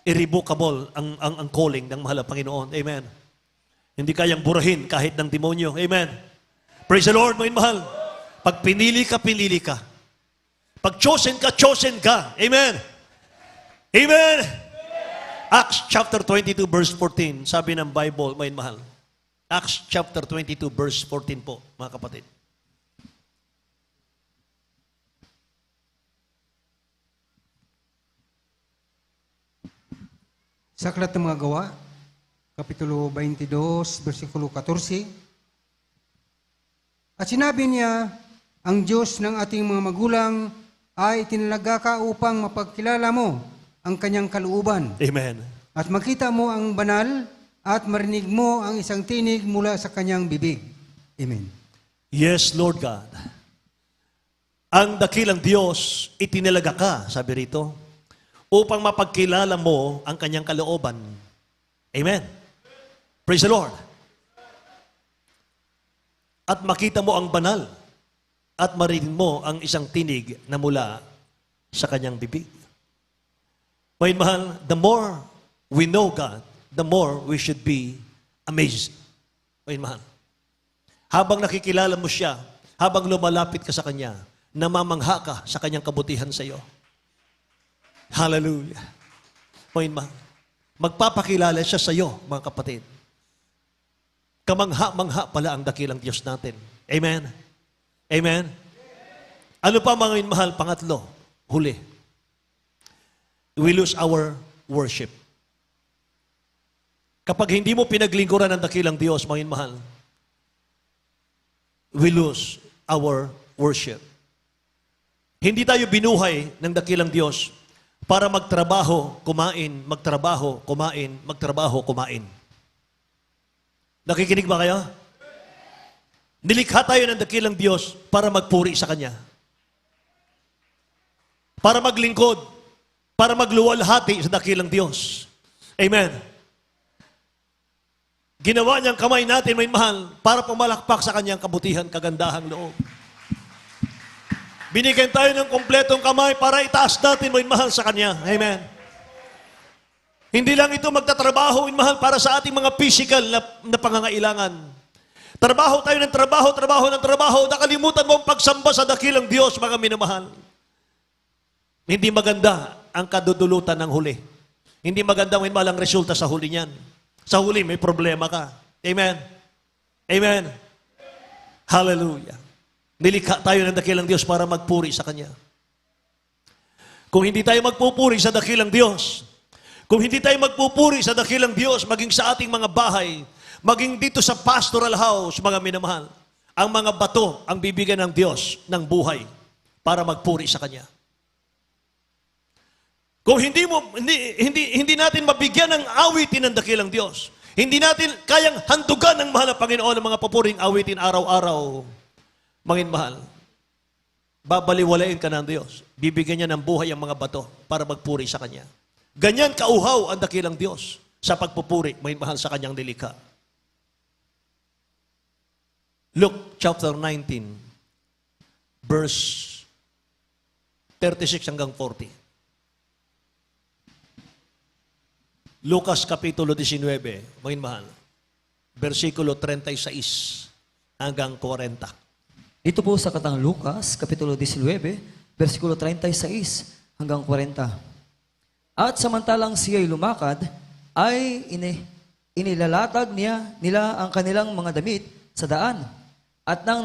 Irrevocable ang calling ng mahal na Panginoon. Amen. Hindi kayang burahin kahit ng demonyo. Amen. Praise the Lord, mga minamahal. Pag pinili ka, pinili ka. Pag chosen ka, chosen ka. Amen. Amen. Acts chapter 22 verse 14, sabi ng Bible, mga minamahal. Acts chapter 22 verse 14 po, mga kapatid. Sa Aklat ng mga Gawa, Kapitulo 22, versikulo 14. At sinabi niya, ang Diyos ng ating mga magulang ay tinalaga ka upang mapagkilala mo ang kanyang kalooban. Amen. At makita mo ang banal at marinig mo ang isang tinig mula sa kanyang bibig. Amen. Yes, Lord God. Ang dakilang Diyos, itinalaga ka, sabi rito, upang mapagkilala mo ang kanyang kalooban. Amen. Praise the Lord. At makita mo ang banal at marinig mo ang isang tinig na mula sa kanyang bibig. May mahal, the more we know God, the more we should be amazed. May mahal. Habang nakikilala mo siya, habang lumalapit ka sa kanya, namamangha ka sa kanyang kabutihan sa iyo. Hallelujah. Magpapakilala siya sa iyo, mga kapatid. Kamangha-mangha pala ang dakilang Diyos natin. Amen. Amen. Ano pa, mga minamahal? Pangatlo, huli. We lose our worship. Kapag hindi mo pinaglingkuran ng dakilang Diyos, mga minamahal, we lose our worship. Hindi tayo binuhay ng dakilang Diyos para magtrabaho, kumain, magtrabaho, kumain, magtrabaho, kumain. Nakikinig ba kayo? Nilikha tayo ng dakilang Diyos para magpuri sa Kanya. Para maglingkod, para magluwalhati sa dakilang Diyos. Amen. Ginawa niyang kamay natin, may mahal, para pumalakpak sa Kanyang kabutihan, kagandahang loob. Binigyan tayo ng kompletong kamay para itaas natin, may mahal, sa Kanya. Amen. Hindi lang ito magtatrabaho, may mahal, para sa ating mga physical na pangangailangan. Trabaho tayo ng trabaho, nakalimutan mo ang pagsamba sa dakilang Diyos, mga minamahal. Hindi maganda ang kadudulutan ng huli. Hindi maganda, may mahal, ang resulta sa huli niyan. Sa huli, may problema ka. Amen. Amen. Hallelujah. Nilikha tayo ng dakilang Diyos para magpuri sa Kanya. Kung hindi tayo magpupuri sa dakilang Diyos, kung hindi tayo magpupuri sa dakilang Diyos, maging sa ating mga bahay, maging dito sa pastoral house, mga minamahal, ang mga bato ang bibigyan ng Diyos ng buhay para magpuri sa Kanya. Kung hindi natin mabigyan ng awitin ng dakilang Diyos, hindi natin kayang handugan ng mahal na Panginoon ng mga papuring awitin araw-araw, mga mahal, babaliwalain ka ng Diyos. Bibigyan niya ng buhay ang mga bato para magpuri sa Kanya. Ganyan kauhaw ang dakilang Diyos sa pagpupuri, mga mahal, sa Kanyang nilikha. Luke chapter 19, verse 36 hanggang 40. Lucas kapitulo 19, mga mahal, versikulo 36 hanggang 40. Ito po sa Katang Lucas, Kapitulo 19, versikulo 36 hanggang 40. At samantalang siya'y lumakad, ay inilalatag nila ang kanilang mga damit sa daan. At nang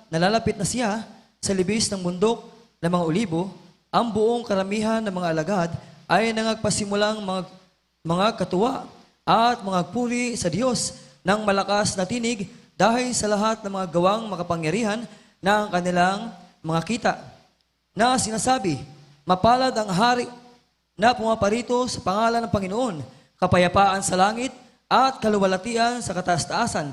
nalalapit na siya sa libis ng bundok ng mga olibo, ang buong karamihan ng mga alagad ay nangagpasimulang mga katuwa at mga puri sa Diyos ng malakas na tinig dahil sa lahat ng mga gawang makapangyarihan ng kanilang mga kita, na sinasabi, mapalad ang hari na pumaparito sa pangalan ng Panginoon, kapayapaan sa langit at kaluwalhatian sa kataas-taasan.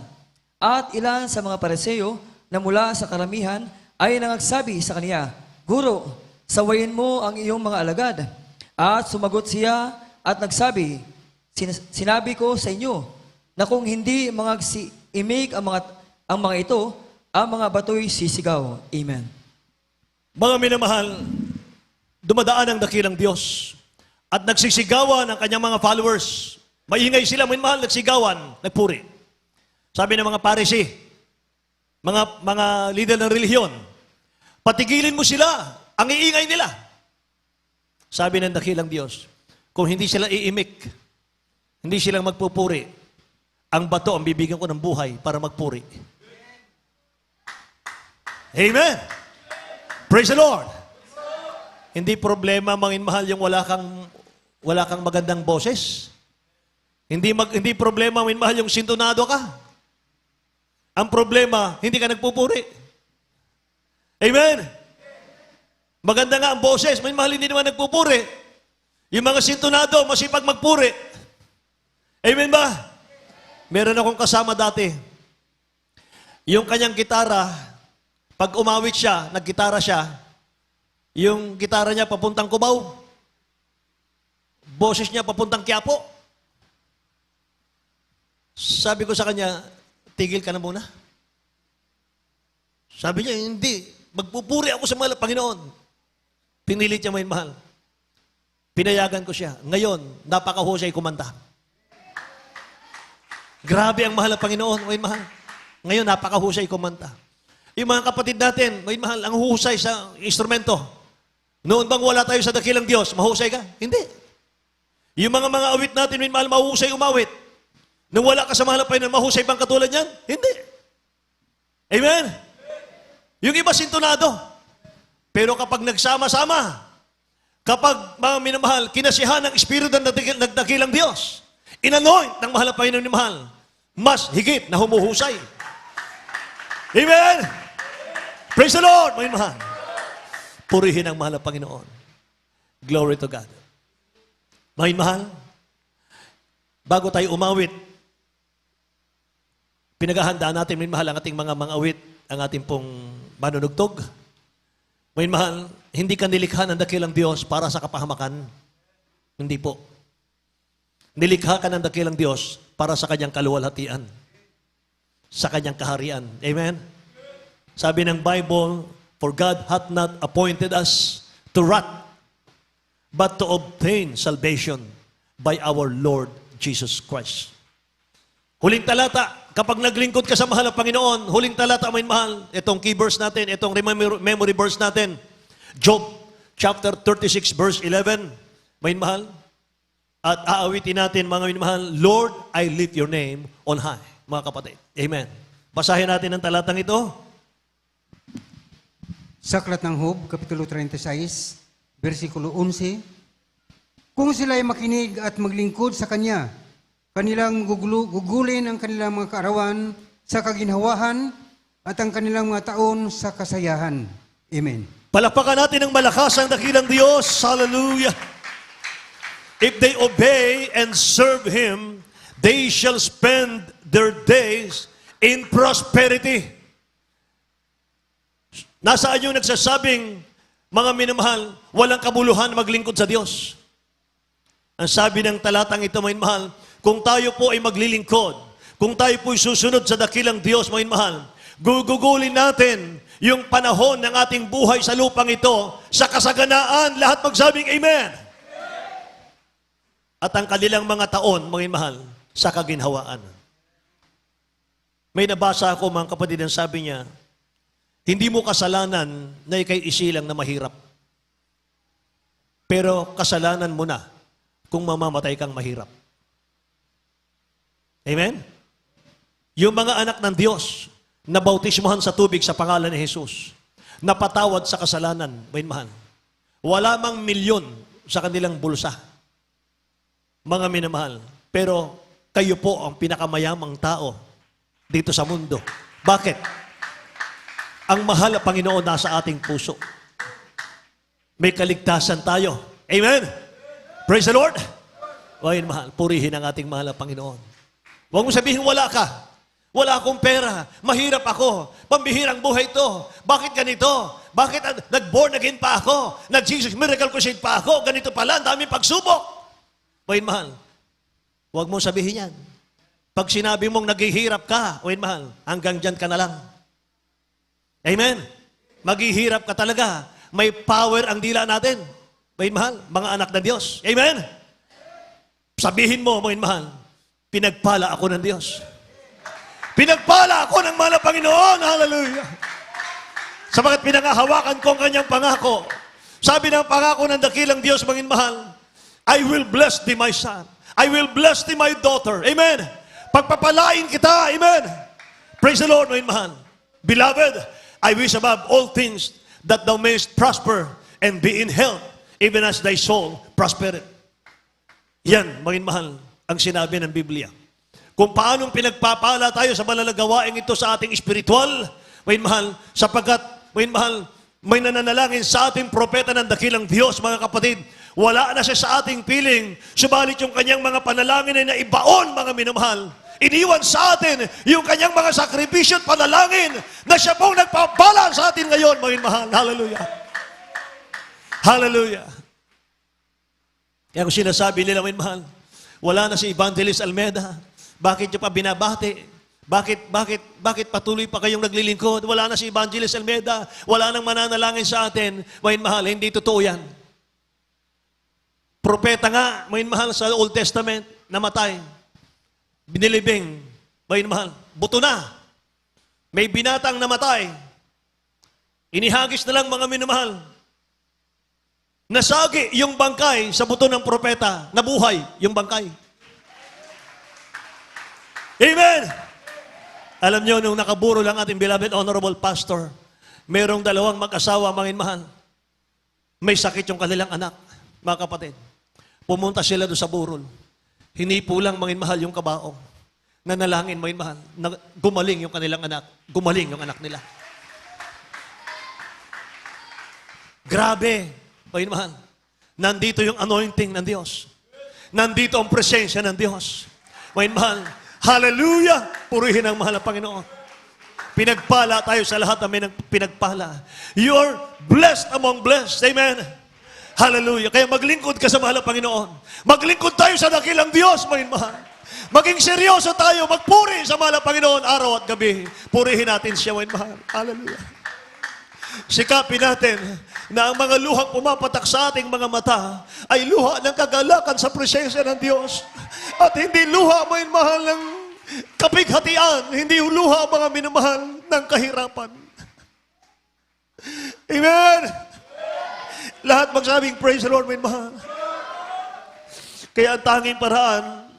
At ilan sa mga Pariseo na mula sa karamihan ay nangagsabi sa kaniya, Guro, sawayin mo ang iyong mga alagad. At sumagot siya at nagsabi, Sinabi ko sa inyo na kung hindi imig ang mga ito, ang mga bato'y sisigaw. Amen. Mga minamahal, dumadaan ang dakilang Diyos at nagsisigawan ang kanyang mga followers. Maingay sila, minamahal, nagsigawan, nagpuri. Sabi ng mga Parisi, mga leader ng relihiyon, patigilin mo sila, ang iingay nila. Sabi ng dakilang Diyos, kung hindi sila iimik, hindi silang magpupuri, ang bato ang bibigyan ko ng buhay para magpuri. Amen! Praise the Lord! Hindi problema, mahal, yung wala kang magandang boses. Hindi problema, mahal, yung sintonado ka. Ang problema, hindi ka nagpupuri. Amen? Maganda nga ang boses, mahal, hindi naman nagpupuri. Yung mga sintonado, masipag magpuri. Amen ba? Meron akong kasama dati. Yung kanyang gitara, pag umawit siya, naggitara siya, yung gitara niya papuntang Cubao, boses niya papuntang Quiapo. Sabi ko sa kanya, tigil ka na muna. Sabi niya, hindi. Magpupuri ako sa mahal na Panginoon. Pinilit niya mahal. Pinayagan ko siya. Ngayon, napakahusay kumanta. Grabe ang mahal na Panginoon, mahal. Ngayon, napakahusay kumanta. Yung mga kapatid natin, mahal, ang husay sa instrumento. Noon bang wala tayo sa dakilang Diyos, mahusay ka? Hindi. Yung mga awit natin, mahal, mahusay umawit. Nung wala ka sa mahal na Panginoon, mahusay bang katulad niyan? Hindi. Amen? Yung iba sintonado. Pero kapag nagsama-sama, kapag mga minamahal, kinasihan ng Espiritu ng nagdakilang Diyos, inanoint ng mahal na Panginoon ni mahal, mas higit na humuhusay. Amen? Praise the Lord, mga mahal. Purihin ang mahal na Panginoon. Glory to God. Mga mahal, bago tayo umawit, pinaghahandaan natin, mga mahal, ang ating mga awit, ang ating pong manunugtog. Mga mahal, hindi ka nilikha ng dakilang Diyos para sa kapahamakan. Hindi po. Nilikha ka ng dakilang Diyos para sa kanyang kaluwalhatian, sa kanyang kaharian. Amen? Sabi ng Bible, for God hath not appointed us to wrath, but to obtain salvation by our Lord Jesus Christ. Huling talata, kapag naglingkod ka sa mahal na Panginoon, huling talata, may mahal, itong key verse natin, itong memory verse natin, Job chapter 36 verse 11, may mahal, at aawitin natin, mga minamahal, Lord, I lift your name on high. Mga kapatid. Amen. Basahin natin ang talatang ito. Sa Aklat ng Job, Kapitulo 36, versikulo 11, kung sila ay makinig at maglingkod sa Kanya, kanilang gugulin ang kanilang mga kaarawan sa kaginhawahan at ang kanilang mga taon sa kasayahan. Amen. Palakpakan natin ng malakas ang dakilang Diyos. Hallelujah. If they obey and serve Him, they shall spend their days in prosperity. Nasaan yung nagsasabing, mga minamahal, walang kabuluhan maglingkod sa Diyos? Ang sabi ng talatang ito, mga minamahal, kung tayo po ay maglilingkod, kung tayo po ay susunod sa dakilang Diyos, mga minamahal, gugugulin natin yung panahon ng ating buhay sa lupang ito sa kasaganaan. Lahat magsabing Amen. At ang kanilang mga taon, mga mahal, sa kaginhawaan. May nabasa ako, mga kapatid, ang sabi niya, hindi mo kasalanan na ikay isilang na mahirap. Pero kasalanan mo na kung mamamatay kang mahirap. Amen? Yung mga anak ng Diyos na bautismohan sa tubig sa pangalan ni Jesus, napatawad sa kasalanan, may mahal. Wala mang milyon sa kanilang bulsa. Mga minamahal, pero kayo po ang pinakamayamang tao dito sa mundo. Bakit? Ang mahal na Panginoon nasa ating puso. May kaligtasan tayo. Amen? Praise the Lord! Ngayon, mahal, purihin ang ating mahal na Panginoon. Huwag mo sabihin, wala ka. Wala akong pera. Mahirap ako. Pambihirang buhay to. Bakit ganito? Bakit nag-born again pa ako? Nag-Jesus Miracle Crusade pa ako? Ganito pala, ang daming pagsubok. Wain mahal, huwag mong sabihin yan. Pag sinabi mong naghihirap ka, wain mahal, hanggang dyan ka na lang. Amen? Maghihirap ka talaga. May power ang dila natin. Mga mahal, mga anak ng Diyos. Amen? Sabihin mo, mga mahal, pinagpala ako ng Diyos. Pinagpala ako ng mahal na Panginoon. Hallelujah. Sabagat pinangahawakan ko ang kanyang pangako. Sabi ng pangako ng dakilang Diyos, mga mahal, I will bless thee, my son. I will bless thee, my daughter. Amen. Pagpapalain kita. Amen. Praise the Lord, mga mahal. Beloved, I wish above all things that thou mayest prosper and be in health, even as thy soul prospereth. Yan, mga mahal, ang sinabi ng Biblia. Kung paanong pinagpapala tayo sa malalagawaing ito sa ating espiritual, mga mahal, sapagkat, mga mahal, may nananalangin sa ating propeta ng dakilang Diyos, mga kapatid. Wala na siya sa ating piling, subalit yung kanyang mga panalangin ay naibaon, mga minamahal. Iniwan sa atin yung kanyang mga sakripisyo at panalangin na siya pong nagpapala sa atin ngayon, mga mahal. Hallelujah. Hallelujah. Kaya kung sinasabi nila, mga mahal, wala na si Evangelist Almeda. Bakit niyo pa binabati? Bakit patuloy pa kayong naglilingkod? Wala na si Evangelist Almeda. Wala nang mananalangin sa atin. Mga mahal, hindi totoo yan. Propeta nga, mga mahal, sa Old Testament, namatay. Binilibing, mga mahal, buto na. May binatang namatay. Inihagis na lang, mga minamahal. Nasagi yung bangkay sa buto ng propeta. Nabuhay yung bangkay. Amen! Alam nyo, nung nakaburo lang ating beloved honorable pastor, merong dalawang mag-asawa, mga mahal. May sakit yung kanilang anak, mga kapatid. Pumunta sila doon sa burol. Hinipo lang, mga mahal, yung kabaong. Nanalangin, mga mahal. Gumaling yung kanilang anak. Gumaling yung anak nila. Grabe, mga mahal. Nandito yung anointing ng Diyos. Nandito ang presensya ng Diyos. Mga mahal, hallelujah! Purihin ang mahal ng Panginoon. Pinagpala tayo sa lahat na may pinagpala. You're blessed among blessed. Amen? Hallelujah. Kaya maglingkod ka sa mahal ng Panginoon. Maglingkod tayo sa dakilang Diyos, mga mahal. Maging seryoso tayo, magpuri sa mahal ng Panginoon araw at gabi. Purihin natin siya, mga mahal. Hallelujah. Sikapin natin na ang mga luhang pumapatak sa ating mga mata ay luha ng kagalakan sa presensya ng Diyos. At hindi luha, mga mahal, ng kapighatian. Hindi luha, mga minamahal, ng kahirapan. Amen! Lahat magsabing, praise the Lord, mga mahal. Kaya ang tanging paraan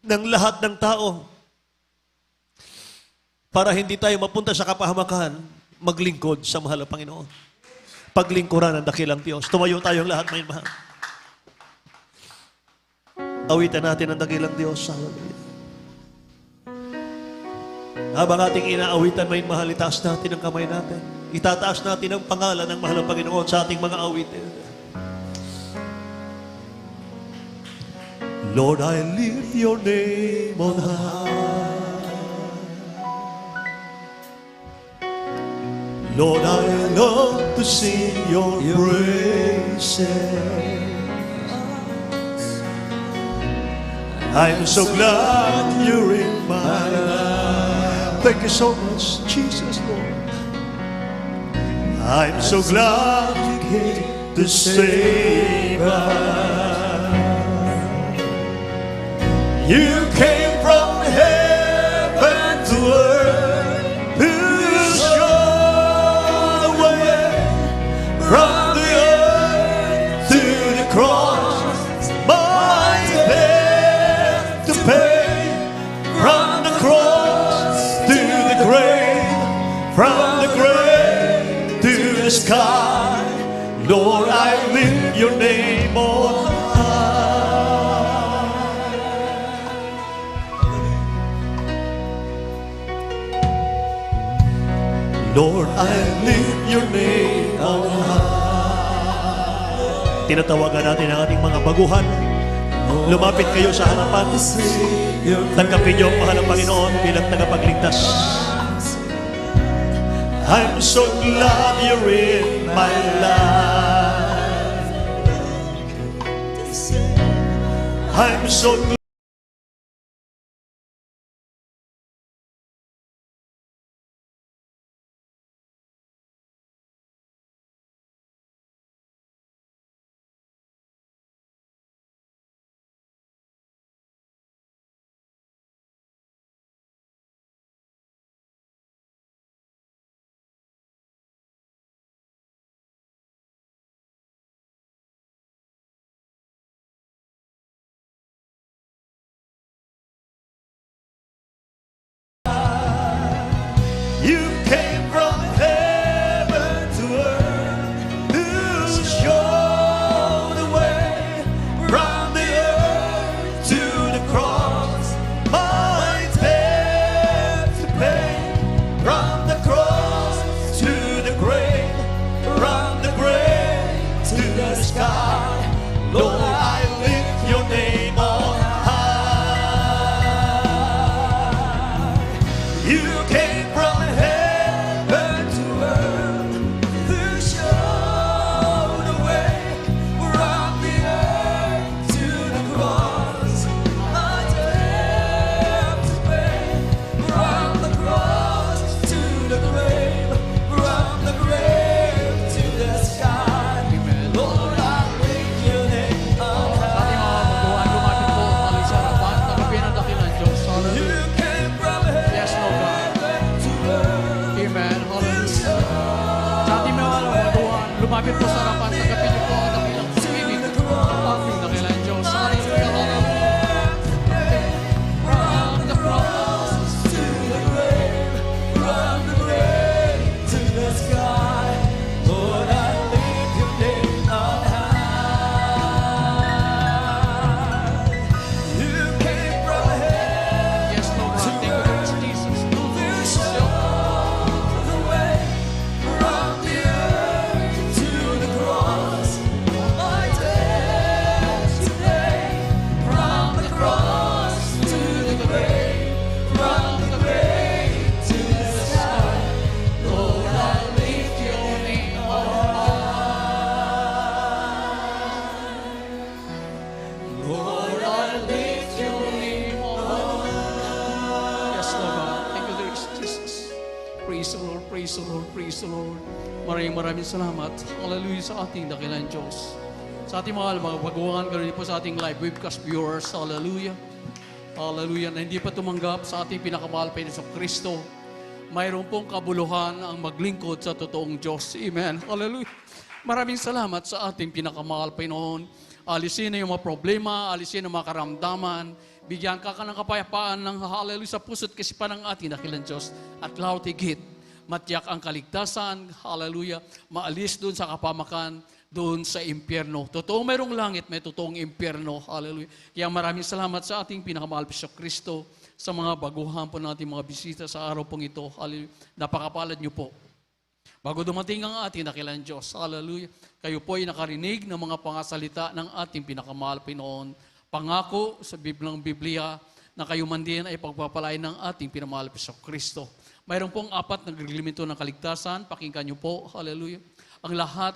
ng lahat ng tao para hindi tayo mapunta sa kapahamakan, maglingkod sa mahal ng Panginoon. Paglingkuran ng dakilang Diyos. Tumayo tayong lahat, mga mahal. Awitan natin ang dakilang Diyos. Hallelujah. Habang ating inaawitan, mga mahal, itaas natin ang kamay natin. Itataas natin ang pangalan ng mahal ng Panginoon sa ating mga awitin. Lord, I lift your name on high. Lord, I love to sing your praises. I'm so glad you're in my life. Thank you so much, Jesus, Lord. I'm so glad you came to save us. You came from heaven to earth to show the way from the earth to the cross. My debt to pay from the cross to the grave, from the grave to the sky. Lord, I lift your name on high. Lord, I lift your name on high. Tinatawagan natin ang ating mga baguhan. Lumapit kayo sa harapan. Tanggapin niyo ang mahal ng Panginoon bilang tagapagligtas. I'm so glad you're in my life. I'm so glad. Praise the Lord, praise the Lord. Maraming salamat. Hallelujah sa ating dakilang Diyos. Sa ating mga baguhan, ganoon po sa ating live webcast viewers. Hallelujah. Hallelujah. Na hindi pa tumanggap sa ating pinakamahal pa sa Kristo. Mayroon pong kabuluhan ang maglingkod sa totoong Diyos. Amen. Hallelujah. Maraming salamat sa ating pinakamahal Panginoon. Alisin na yung mga problema, alisin ang mga karamdaman, bigyan ka ng kapayapaan ng hallelujah sa puso't kasipan ng ating dakilang Diyos. At lahat higit, matiyak ang kaligtasan, hallelujah, maalis doon sa kapamakan, doon sa impyerno. Totoong mayroong langit, may totoong impyerno, hallelujah. Kaya maraming salamat sa ating pinakamahal sa Kristo, sa mga baguhan po natin mga bisita sa araw pong ito, hallelujah. Napakapalad niyo po. Bago dumating ang ating dakilang Diyos, hallelujah, kayo po ay nakarinig ng mga pangasalita ng ating pinakamahal Panginoon. Pangako sa Biblia na kayo man din ay pagpapalain ng ating pinamahal sa Kristo. Mayroon pong 4 na reglamento ng kaligtasan, pakinggan niyo po, hallelujah. Ang lahat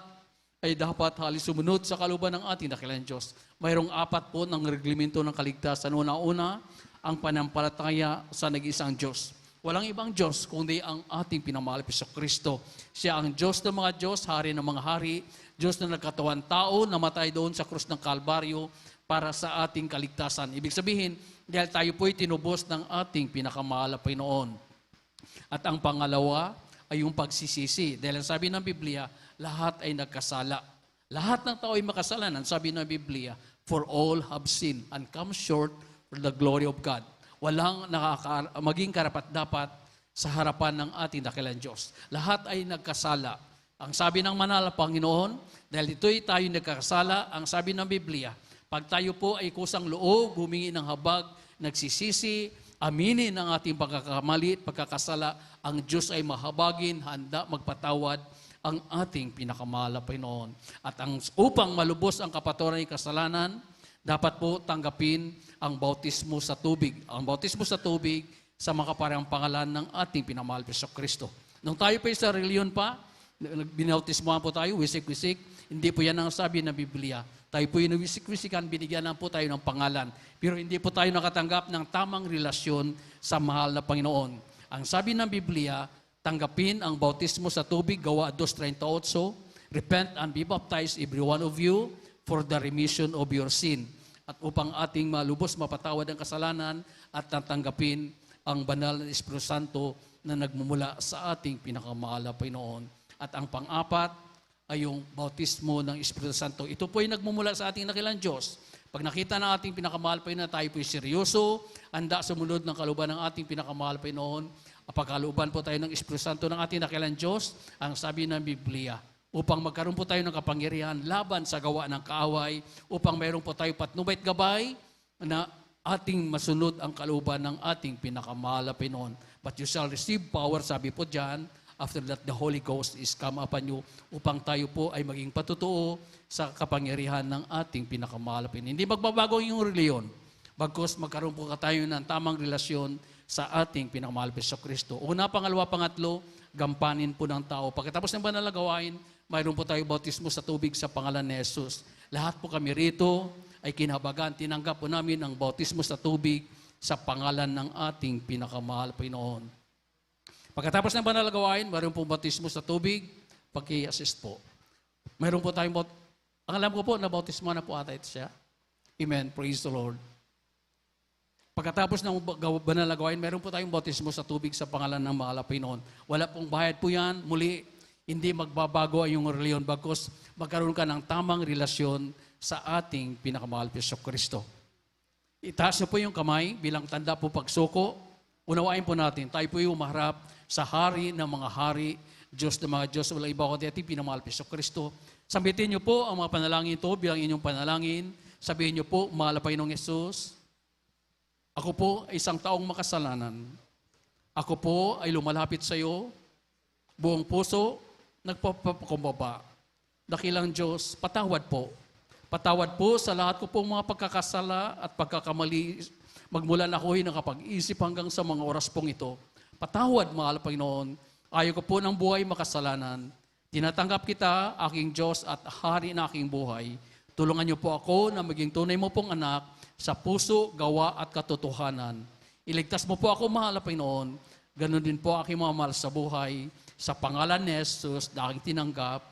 ay dapat sumunod sa kalooban ng ating dakilang Diyos. Mayroong 4 po ng reglamento ng kaligtasan. Una-una, ang panampalataya sa nag-isang Diyos. Walang ibang Diyos kundi ang ating pinamahal sa Kristo. Siya ang Diyos ng mga Diyos, Hari ng mga hari, Diyos na nagkatawan tao, namatay doon sa krus ng Kalbaryo para sa ating kaligtasan. Ibig sabihin, dahil tayo po'y tinubos ng ating pinakamahal na Panginoon. At ang pangalawa ay yung pagsisisi. Dahil ang sabi ng Biblia, lahat ay nagkasala. Lahat ng tao ay makasalanan. Sabi ng Biblia, for all have sinned and come short for the glory of God. Walang maging karapat-dapat sa harapan ng ating dakilang Diyos. Lahat ay nagkasala. Ang sabi ng manal na Panginoon, dahil ito'y tayo nagkasala, ang sabi ng Biblia, pag tayo po ay kusang loob, humingi ng habag, nagsisisi, aminin ang ating pagkakamali at pagkakasala, ang Diyos ay mahabagin, handa magpatawad ang ating pinakamahal na Panginoon. At upang malubos ang kapatawaran ng kasalanan, dapat po tanggapin ang bautismo sa tubig. Ang bautismo sa tubig sa makaparang pangalan ng ating pinamahal sa Kristo. Nung tayo pa sa reliyon pa, binautismohan po tayo, wisik-wisik, hindi po yan ang sabi ng Biblia. Tayo po yung wisik-wisikan, binigyan lang po tayo ng pangalan. Pero hindi po tayo nakatanggap ng tamang relasyon sa mahal na Panginoon. Ang sabi ng Biblia, tanggapin ang bautismo sa tubig, Gawa 2:38, repent and be baptized every one of you for the remission of your sin. At upang ating malubos, mapatawad ang kasalanan at tatanggapin ang banal na Espiritu Santo na nagmumula sa ating pinakamahal na Panginoon. At ang pang-apat ay yung bautismo ng Espiritu Santo. Ito po ay nagmumula sa ating dakilang Diyos. Pag nakita ng ating pinakamahal Panginoon na tayo po ay seryoso, handa sumunod ng kalooban ng ating pinakamahal Panginoon, pagkalooban po tayo ng Espiritu Santo ng ating dakilang Diyos, ang sabi ng Biblia, upang magkaroon po tayo ng kapangyarihan laban sa gawa ng kaaway, upang mayroon po tayo patnubay at gabay na ating masunod ang kalooban ng ating pinakamahal na Panginoon. But you shall receive power, sabi po dyan, after that the Holy Ghost is come upon you, upang tayo po ay maging patutuo sa kapangyarihan ng ating pinakamahal na Panginoon. Hindi magbabago yung reliyon, bagkus magkaroon po tayo ng tamang relasyon sa ating pinakamahal na Kristo. Una, pangalawa, pangatlo, gampanin po ng tao. Pagkatapos ng banal na gawain, mayroon po tayo bautismo sa tubig sa pangalan ni Jesus. Lahat po kami rito ay kinahabagan. Tinanggap po namin ang bautismo sa tubig sa pangalan ng ating pinakamahal Panginoon. Pagkatapos ng banal na gawain, mayroon po bautismo sa tubig, pag-i-assist po. Mayroon po tayong ang alam ko po na bautismo na po ata ito siya. Amen. Praise the Lord. Pagkatapos ng banal na gawain, meron po tayong bautismo sa tubig sa pangalan ng mahal na Panginoon. Wala pong bayad po yan. Muli, hindi magbabago ang iyong reliyon bagkus magkaroon ka ng tamang relasyon sa ating pinakamahal na Kristo. Itaas niyo po yung kamay bilang tanda po pagsuko. Unawain po natin, tayo po yung umaharap sa hari ng mga hari, Diyos ng mga Diyos, wala iba kundi ating pinamahal na Kristo. Sambitin niyo po ang mga panalangin ito bilang inyong panalangin. Sabihin niyo po, mahal na Panginoong Jesus, ako po ay isang taong makasalanan. Ako po ay lumalapit sa iyo, buong puso, nagpapakumbaba. Dakilang Diyos, patawad po. Patawad po sa lahat ko pong mga pagkakasala at pagkakamali magmula na ako'y nakapag-isip hanggang sa mga oras pong ito. Patawad, mahal Panginoon. Ayaw ko po ng buhay makasalanan. Tinatanggap kita, aking Diyos at hari na aking buhay. Tulungan niyo po ako na maging tunay mo pong anak sa puso, gawa at katotohanan. Iligtas mo po ako, mahal na Panginoon. Ganon din po aking mga mahal sa buhay. Sa pangalan ni Jesus, na aking tinanggap.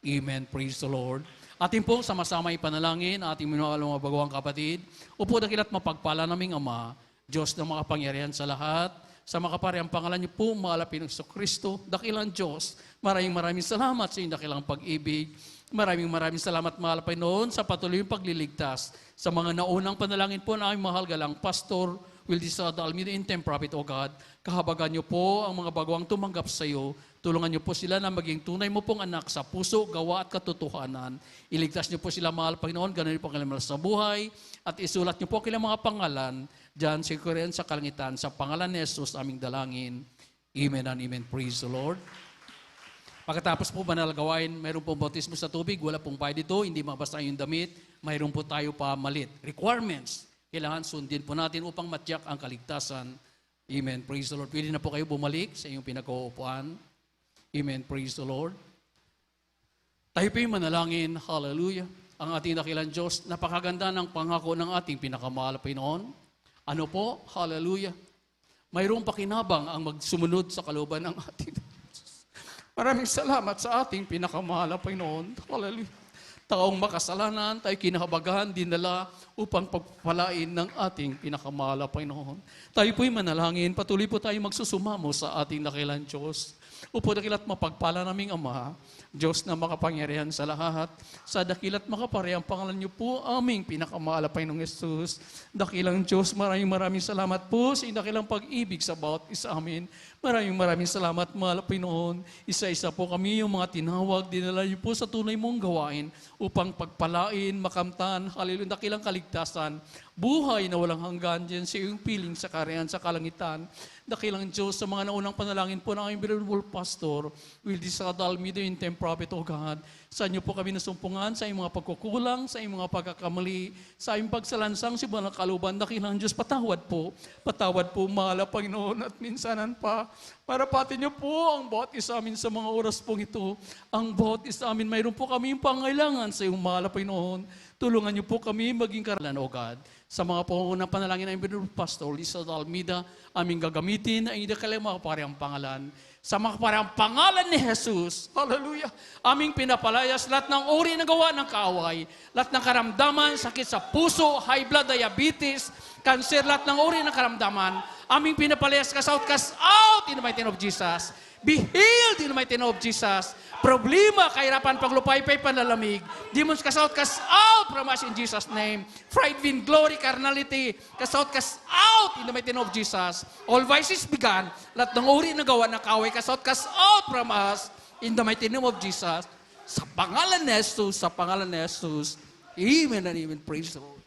Amen. Praise the Lord. Ating pong sama-sama ipanalangin, ating minamahal mga baguhang kapatid. Upo dakilat mapagpala naming Ama, Diyos na makapangyarihan sa lahat. Sa makaparehang pangalan niyo po, maalapin ng Kristo, dakilang Diyos. Maraming salamat sa inyong dakilang pag-ibig. Maraming salamat, mahal Panginoon, sa patuloy yung pagliligtas. Sa mga naunang panalangin po na aming mahal galang Pastor Wildisa Almeida Intem Prophet, O God, kahabagan niyo po ang mga baguang tumanggap sa iyo. Tulungan niyo po sila na maging tunay mo pong anak sa puso, gawa at katotohanan. Iligtas niyo po sila, mahal Panginoon, ganun po kanilang sa buhay. At isulat niyo po kanilang mga pangalan diyan sa Korean sa kalangitan. Sa pangalan ni Jesus, aming dalangin. Amen and amen. Praise the Lord. Pagkatapos po banal gawain, mayroon pong bautismo sa tubig, wala pong bayad dito, hindi mabasta yung damit, mayroon po tayo pa malit. Requirements, kailangan sundin po natin upang matyak ang kaligtasan. Amen. Praise the Lord. Pwede na po kayo bumalik sa inyong pinag-uupuan. Amen. Praise the Lord. Tayo po yung manalangin. Hallelujah. Ang ating dakilang Diyos, napakaganda ng pangako ng ating pinakamahal Panginoon. Ano po? Hallelujah. Mayroong pakinabang ang magsumunod sa kalooban ng ating Diyos. Maraming salamat sa ating pinakamahal na Panginoon. Hallelujah. Taong makasalanan, tayo kinahabagan, dinala upang pagpalain ng ating pinakamahal na Panginoon. Tayo po'y manalangin, patuloy po tayo magsusumamo sa ating dakilang Diyos. Upo dakilat mapagpala naming Ama, Diyos na makapangyarihan sa lahat, sa dakilat makaparehang pangalan niyo po aming pinakamahal na Panginoong Yesus. Dakilang Diyos, maraming salamat po sa dakilang pag-ibig sa bawat isa amin. Maraming salamat, mahal na Panginoon. Isa-isa po kami yung mga tinawag, dinala niyo po sa tunay mong gawain upang pagpalain, makamtan, hallelujah, dakilang kaligtasan, buhay na walang hanggan dyan sa iyong piling sa kariyan, sa kalangitan. Dakilang Diyos, sa mga naunang panalangin po ng aming Venerable Pastor, Wildisa Almeida Intem Prophet, O God, sa inyo po kami nasumpungan sa iyong mga pagkukulang, sa iyong mga pagkakamali, sa iyong pagsalansang si Banal Kaluban. Dakilang Diyos, patawad po, mahal na Panginoon, at minsanan pa, para pati niyo po ang bawat isa amin sa mga oras pong ito. Ang bawat isa amin, mayroon po kami yung pangailangan sa iyong mahal na Panginoon. Tulungan niyo po kami maging karalan, O God. Sa mga pangunang panalangin ng Venerable Pastor Lisa Almeida, aming gagamitin ang hindi kailang makaparehang pangalan. Sa makaparehang pangalan ni Jesus, hallelujah, aming pinapalayas lahat ng uri ng gawa ng kaaway, lahat ng karamdaman, sakit sa puso, high blood, diabetes, cancer, lahat ng uri ng karamdaman, aming pinapalayas, cast out in the mighty name of Jesus. Be healed in the mighty name of Jesus. Problema, kahirapan, paglupaypay, panlalamig. Demons, cast out from us in Jesus' name. Pride, vain glory, carnality, cast out in the mighty name of Jesus. All vices began. Lahat ng uri na gawa ng kaway, cast out from us in the mighty name of Jesus. Sa pangalan ni Jesus, sa pangalan ni Jesus. Amen and amen. Praise the Lord.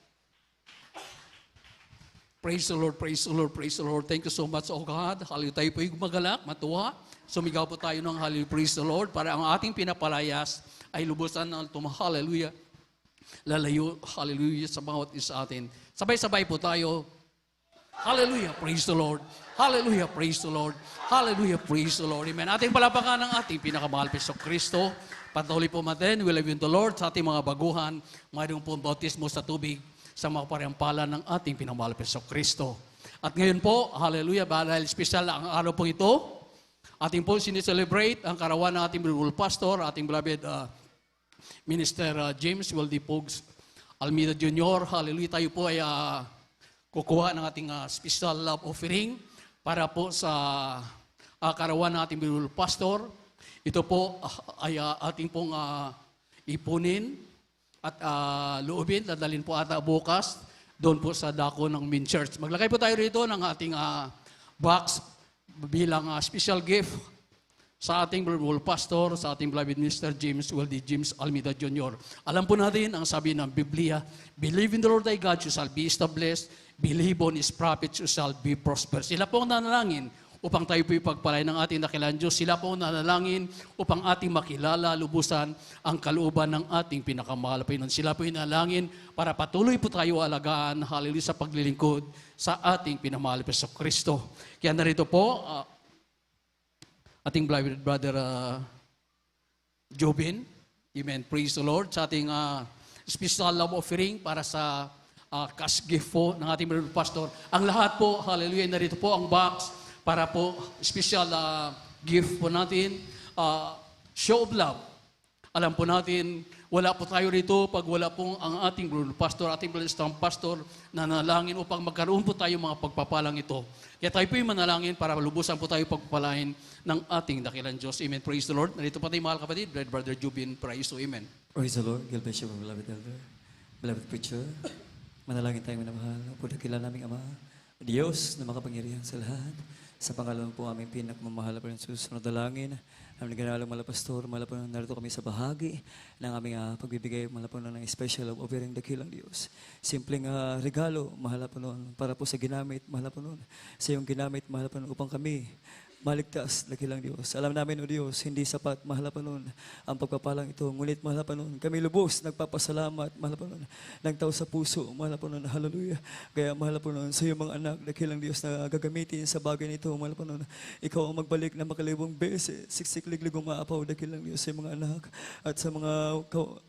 Praise the Lord, praise the Lord, praise the Lord. Thank you so much, O God. Hallelujah. Tayo po'y magalak, matuwa. Sumigaw po tayo ng hallelujah, praise the Lord, para ang ating pinapalayas ay lubusan ng hallelujah, lalayo, hallelujah, sa bawat isa atin. Sabay-sabay po tayo. Hallelujah, praise the Lord. Hallelujah, praise the Lord. Hallelujah, praise the Lord. Amen. Ating palapakan ng ating pinakamahal Piso Kristo. Patuloy po natin, we love you in the Lord. Sa ating mga baguhan, mayroon po bautismo sa tubig sa mga parehang pala ng ating pinamahal Piso Kristo. At ngayon po, hallelujah, dahil special ang araw po ito, ating po sinicelebrate ang karawan ng ating Venerable Pastor, ating beloved Minister James Weldy Pogs Almeida Jr. Hallelujah, tayo po ay kukuha ng ating special love offering para po sa karawan ng ating Venerable Pastor. Ito po ay ating pong ipunin at loobin, dadalhin po ata bukas doon po sa dako ng Main Church. Maglagay po tayo rito ng ating box bilang special gift sa ating Venerable Pastor, sa ating beloved Minister James Weldy James Almeida Jr. Alam po natin ang sabi ng Biblia, believe in the Lord thy God, you shall be established. Believe on His prophets, you shall be prosperous. Sila po ang nanalangin upang tayo po ipagpalay ng ating dakilang Diyos. Sila po nanalangin upang ating makilala, lubusan ang kalooban ng ating pinakamahal na Panginoon. Sila po nanalangin para patuloy po tayo alagaan, hallelujah, sa paglilingkod sa ating pinamahal na Kristo. Kaya narito po, ating beloved brother Jobin, amen, praise the Lord, sa ating special love offering para sa cash gift po ng ating beloved pastor. Ang lahat po, hallelujah, narito po ang box para po special gift po natin, show of love. Alam po natin, wala po tayo rito pag wala pong ang ating pastor, ating pastor, na nalangin upang magkaroon po tayo mga pagpapalang ito. Kaya tayo po yung manalangin para lubusan po tayo pagpapalain ng ating dakilang Diyos. Amen. Praise the Lord. Narito pa tayo mga kapatid, Brother Jubin, praise to Amen. Praise the Lord. God bless you, beloved elder, beloved preacher. Manalangin tayo minamahal. Po dakila naming Ama, Diyos na makapangyarihan sa lahat. Sa pangalan po aming pinakmamahal na Panginoon, sunod dalangin. Aming naganalang mga pastor, mahal po narito kami sa bahagi ng aming pagbibigay, mahal po ng special of offering dakilang Diyos. Simpleng regalo, mahal po noon, para po sa ginamit, mahal po noon. Sa iyong ginamit, mahal po noon, upang kami maligtas, dakilang Diyos. Alam namin, O Diyos, hindi sapat, mahal pa noon, ang pagpapalang ito. Ngunit, mahal pa noon, kami lubos, nagpapasalamat, mahal pa noon, nagtaw sa puso, mahal pa noon, hallelujah. Kaya, mahal pa noon, sa iyong mga anak, dakilang Diyos, na gagamitin sa bagay nito, mahal pa noon, ikaw ang magbalik na makalibong beses, siksik-ligligong maapaw, dakilang Diyos, sa mga anak, at sa mga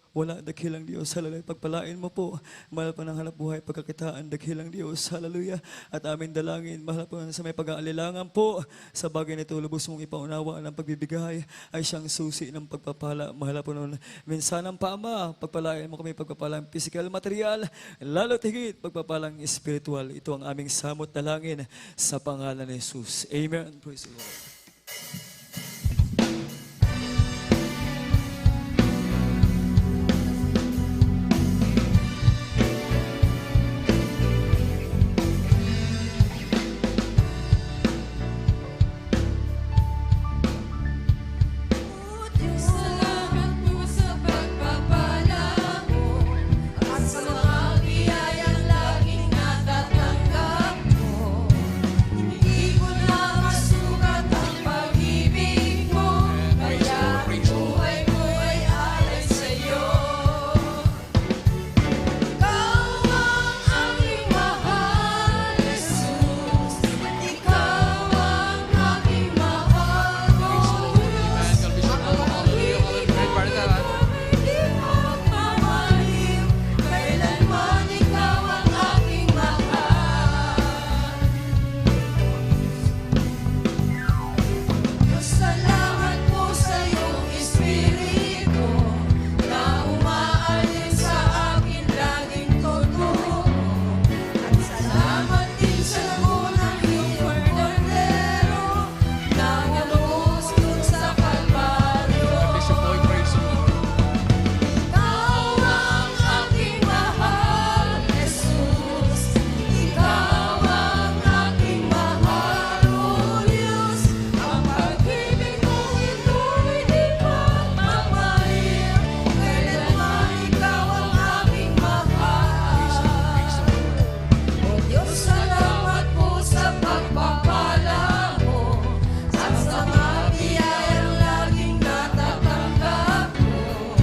wala, dakilang Diyos, hallelujah. Pagpalain mo po, mahal pa ng hanap buhay, pagkakitaan, dakilang Diyos, hallelujah. At amin dalangin, mahal po sa may pag-aalilangan po, sa bagay nito, lubos mong ipaunawa ng pagbibigay, ay siyang susi ng pagpapala, mahal po noon. Minsan ang Ama, pagpalain mo kami pagpapalang physical, material, lalo't higit, pagpapalang spiritual. Ito ang aming samot dalangin sa pangalan ni Jesus. Amen. Praise the Lord. Salamat po sa pagpapala mo at sa mga biyayang laging natatanggap mo. Hindi ko na masukat ang pag-ibig mo, kaya ang buhay ko ay alay sa'yo. Ikaw ang aking mahal, Jesus. Ikaw ang aking mahal, oh Diyos. Kailanman ikaw ang aking mahal. Diyos, salamat po sa iyong Espiritu na umaalin sa akin laging tuturo. At salamat din sa unang iyong Kordero na walubos dun sa Kalbaryo. Ikaw ang aking mahal, Jesus. Ikaw ang aking mahal, O Diyos. Ang pag-ibig mong ito'y di magmamahir. Kailanman ikaw ang aking mahal. O Diyos, salamat po sa pagpapala mo at sa mga biyayang laging natatanggap mo.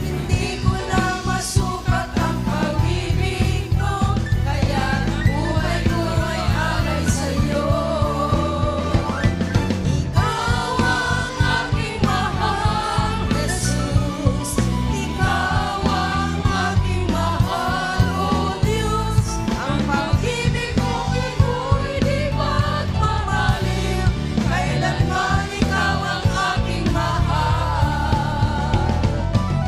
Hindi ko na masukat ang pag-ibig mo, kaya ang buhay ko ay alay sa'yo. Ikaw ang aking mahal, Jesus. Ikaw ang aking mahal, O Diyos. Ang pag-ibig mong ito'y di magmamahir. Kailanman ikaw ang aking mahal.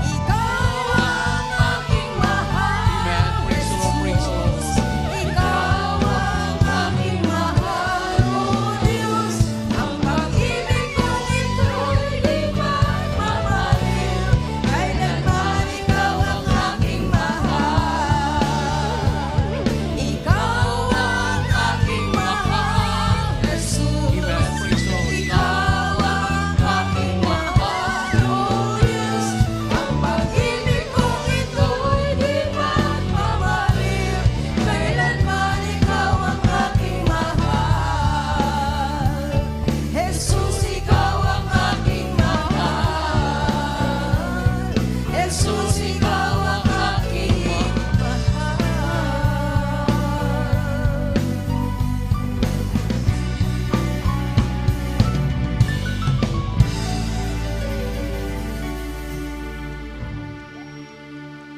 Ikaw ang aking mahal, Jesus. Ikaw ang aking mahal, O Diyos. Ang pag-ibig kong ito'y di magmamahir. Kailanman ikaw ang aking mahal. Ikaw ang aking mahal, Jesus. Ikaw ang aking mahal, O Diyos. Ang pag-ibig kong ito'y di magmamahir. Kailanman ikaw ang aking mahal. Jesus, ikaw ang aking mahal. Jesus, ikaw ang aking mahal.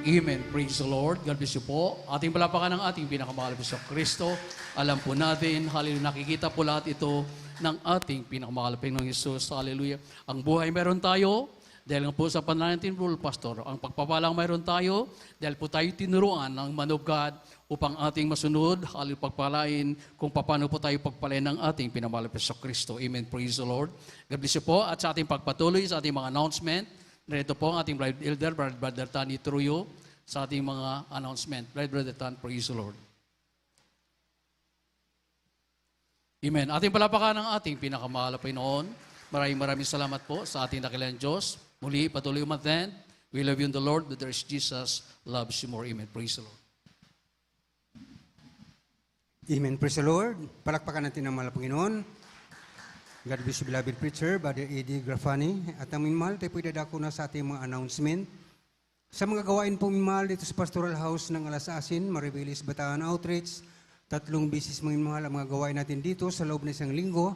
Amen. Praise the Lord. God bless you po. Ating palapakan ng ating pinakamahal na Kristo. Alam po natin, hallelujah, nakikita po lahat ito ng ating pinakamakalaping ng Jesus. Hallelujah. Ang buhay meron tayo, dahil nga po sa panalangin natin, Pastor, ang pagpapalang mayroon tayo, dahil po tayo tinuruan ng Man of God upang ating masunod, halil pagpalain kung paano po tayo pagpalain ng ating pinamahalapin sa Kristo. Amen. Praise the Lord. God bless you po. At sa ating pagpatuloy, sa ating mga announcement, narito po ang ating Brother Elder, Brother Tani Truyo, sa ating mga announcement. Brother Tan, praise the Lord. Amen. Ating palapakan ng ating pinakamahal na Panginoon. Maraming salamat po sa ating dakilang Diyos. Muli, patuloy umattend. We love you in the Lord, but there is Jesus loves you more. Amen. Praise the Lord. Amen. Praise the Lord. Palakpakan natin ang mahal na Panginoon. God bless you, beloved preacher, Brother Eddie Grafani. At ang minmahal, tayo po idadako na sa ating mga announcement. Sa mga gawain po minmahal dito sa Pastoral House ng Alasasin, Maribelis Bataan Outreach, 3 bisis mga minmahal ang mga gawain natin dito sa loob ng isang linggo.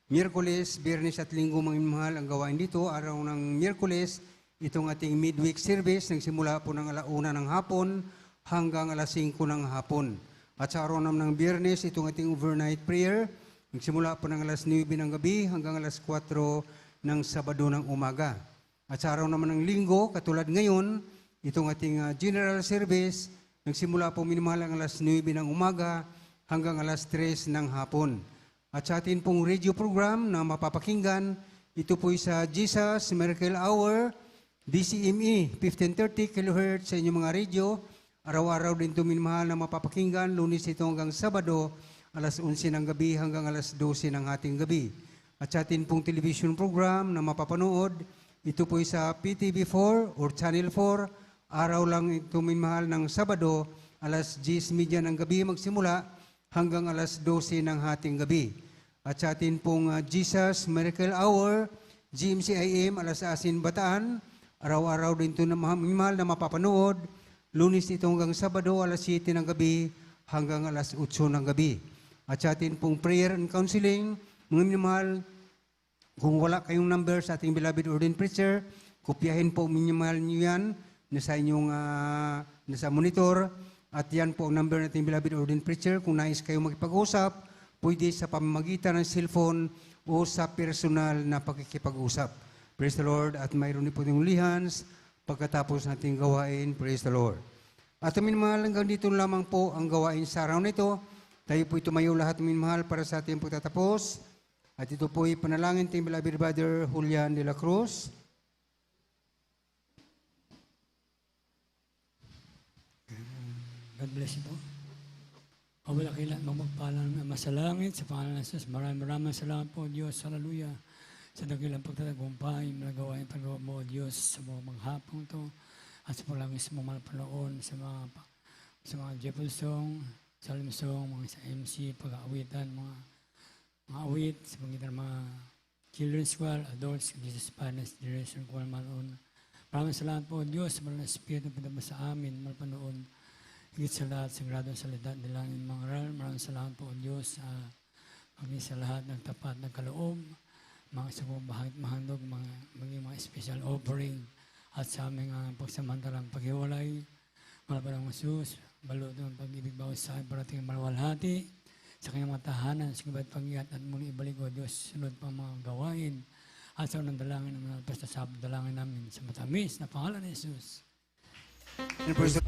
Miyerkules, Biyernes at Linggo mga minmahal ang gawain dito. Araw ng Miyerkules, itong ating midweek service, nagsimula po ng 1:00 ng hapon hanggang 5:00 ng hapon. At sa araw naman ng Biyernes, itong ating overnight prayer, nagsimula po ng 9:00 ng gabi hanggang 4:00 ng Sabado ng umaga. At sa araw naman ng Linggo, katulad ngayon, itong ating general service, nagsimula po minimahal ang 9:00 ng umaga hanggang 3:00 ng hapon. At sa atin pong radio program na mapapakinggan, ito po sa Jesus Miracle Hour, DCME, 1530 kHz sa inyong mga radio. Araw-araw din ito minimahal na mapapakinggan, Lunes ito hanggang Sabado, 11:00 ng gabi hanggang 12:00 ng ating gabi. At sa atin pong television program na mapapanood, ito po sa PTV4 or Channel 4, araw lang ito minimahal ng Sabado, 10:30 ng gabi magsimula hanggang 12:00 ng ating gabi. At sa atin pong Jesus Miracle Hour, GMCIM, Alasasin, Bataan, araw-araw din ito na minimal na mapapanood, Lunes ito hanggang Sabado, 7:00 ng gabi hanggang 8:00 ng gabi. At sa atin pong prayer and counseling, mga minimal, kung wala kayong number sa ating beloved ordained preacher, kopyahin po minimal niyo yan nasa inyong nasa monitor. At yan po ang number natin beloved ordained preacher. Kung nais kayo makipag-usap, pwede sa pamamagitan ng cellphone o sa personal na pakikipag-usap. Praise the Lord. At mayroon din po yung lihans pagkatapos nating gawain. Praise the Lord. At minmahal, hanggang dito lamang po ang gawain sa araw nito. Tayo po tumayo lahat minmahal para sa ating pagtatapos. At ito po ay panalangin ting beloved brother Julian de la Cruz. God bless you po. Wala kailan magpagpalang na masalangit sa pangalan ng Jesus. Maraming salamat po, Diyos. Hallelujah. Sa dakilang pagtatagumpay, malagawa yung paggawa mo, Diyos, sa mga manghapong to at sa palangis mo malapanoon sa mga Jeffel song, Salim song, mga sa MC, pag-aawitan, mga awit, sa pangitan ng mga children's choir, adults, Jesus Spanish, generation, kung manoon. Maraming salamat po, Diyos, sa mga Espiritu na sa amin, malapanoon. Higit sa lahat, sagradong salita nilangin mga ral. Maraming salamat po, Diyos, maging sa lahat ng tapat ng kaloob, mga sabong bahagit mahandog, maging mga special offering, at sa aming pagsamantalang paghiwalay, malapalang Jesus, balot ng pag-ibig bawat sa akin, parating malawalhati, sa kanyang mga tahanan, sa kanyang pangiyat, at muli ibalik ko, Diyos, sunod pa mga gawain, at sa unang dalangin ng mga basta sa dalangin namin, sa matamis na pangalan ni Jesus. And praise the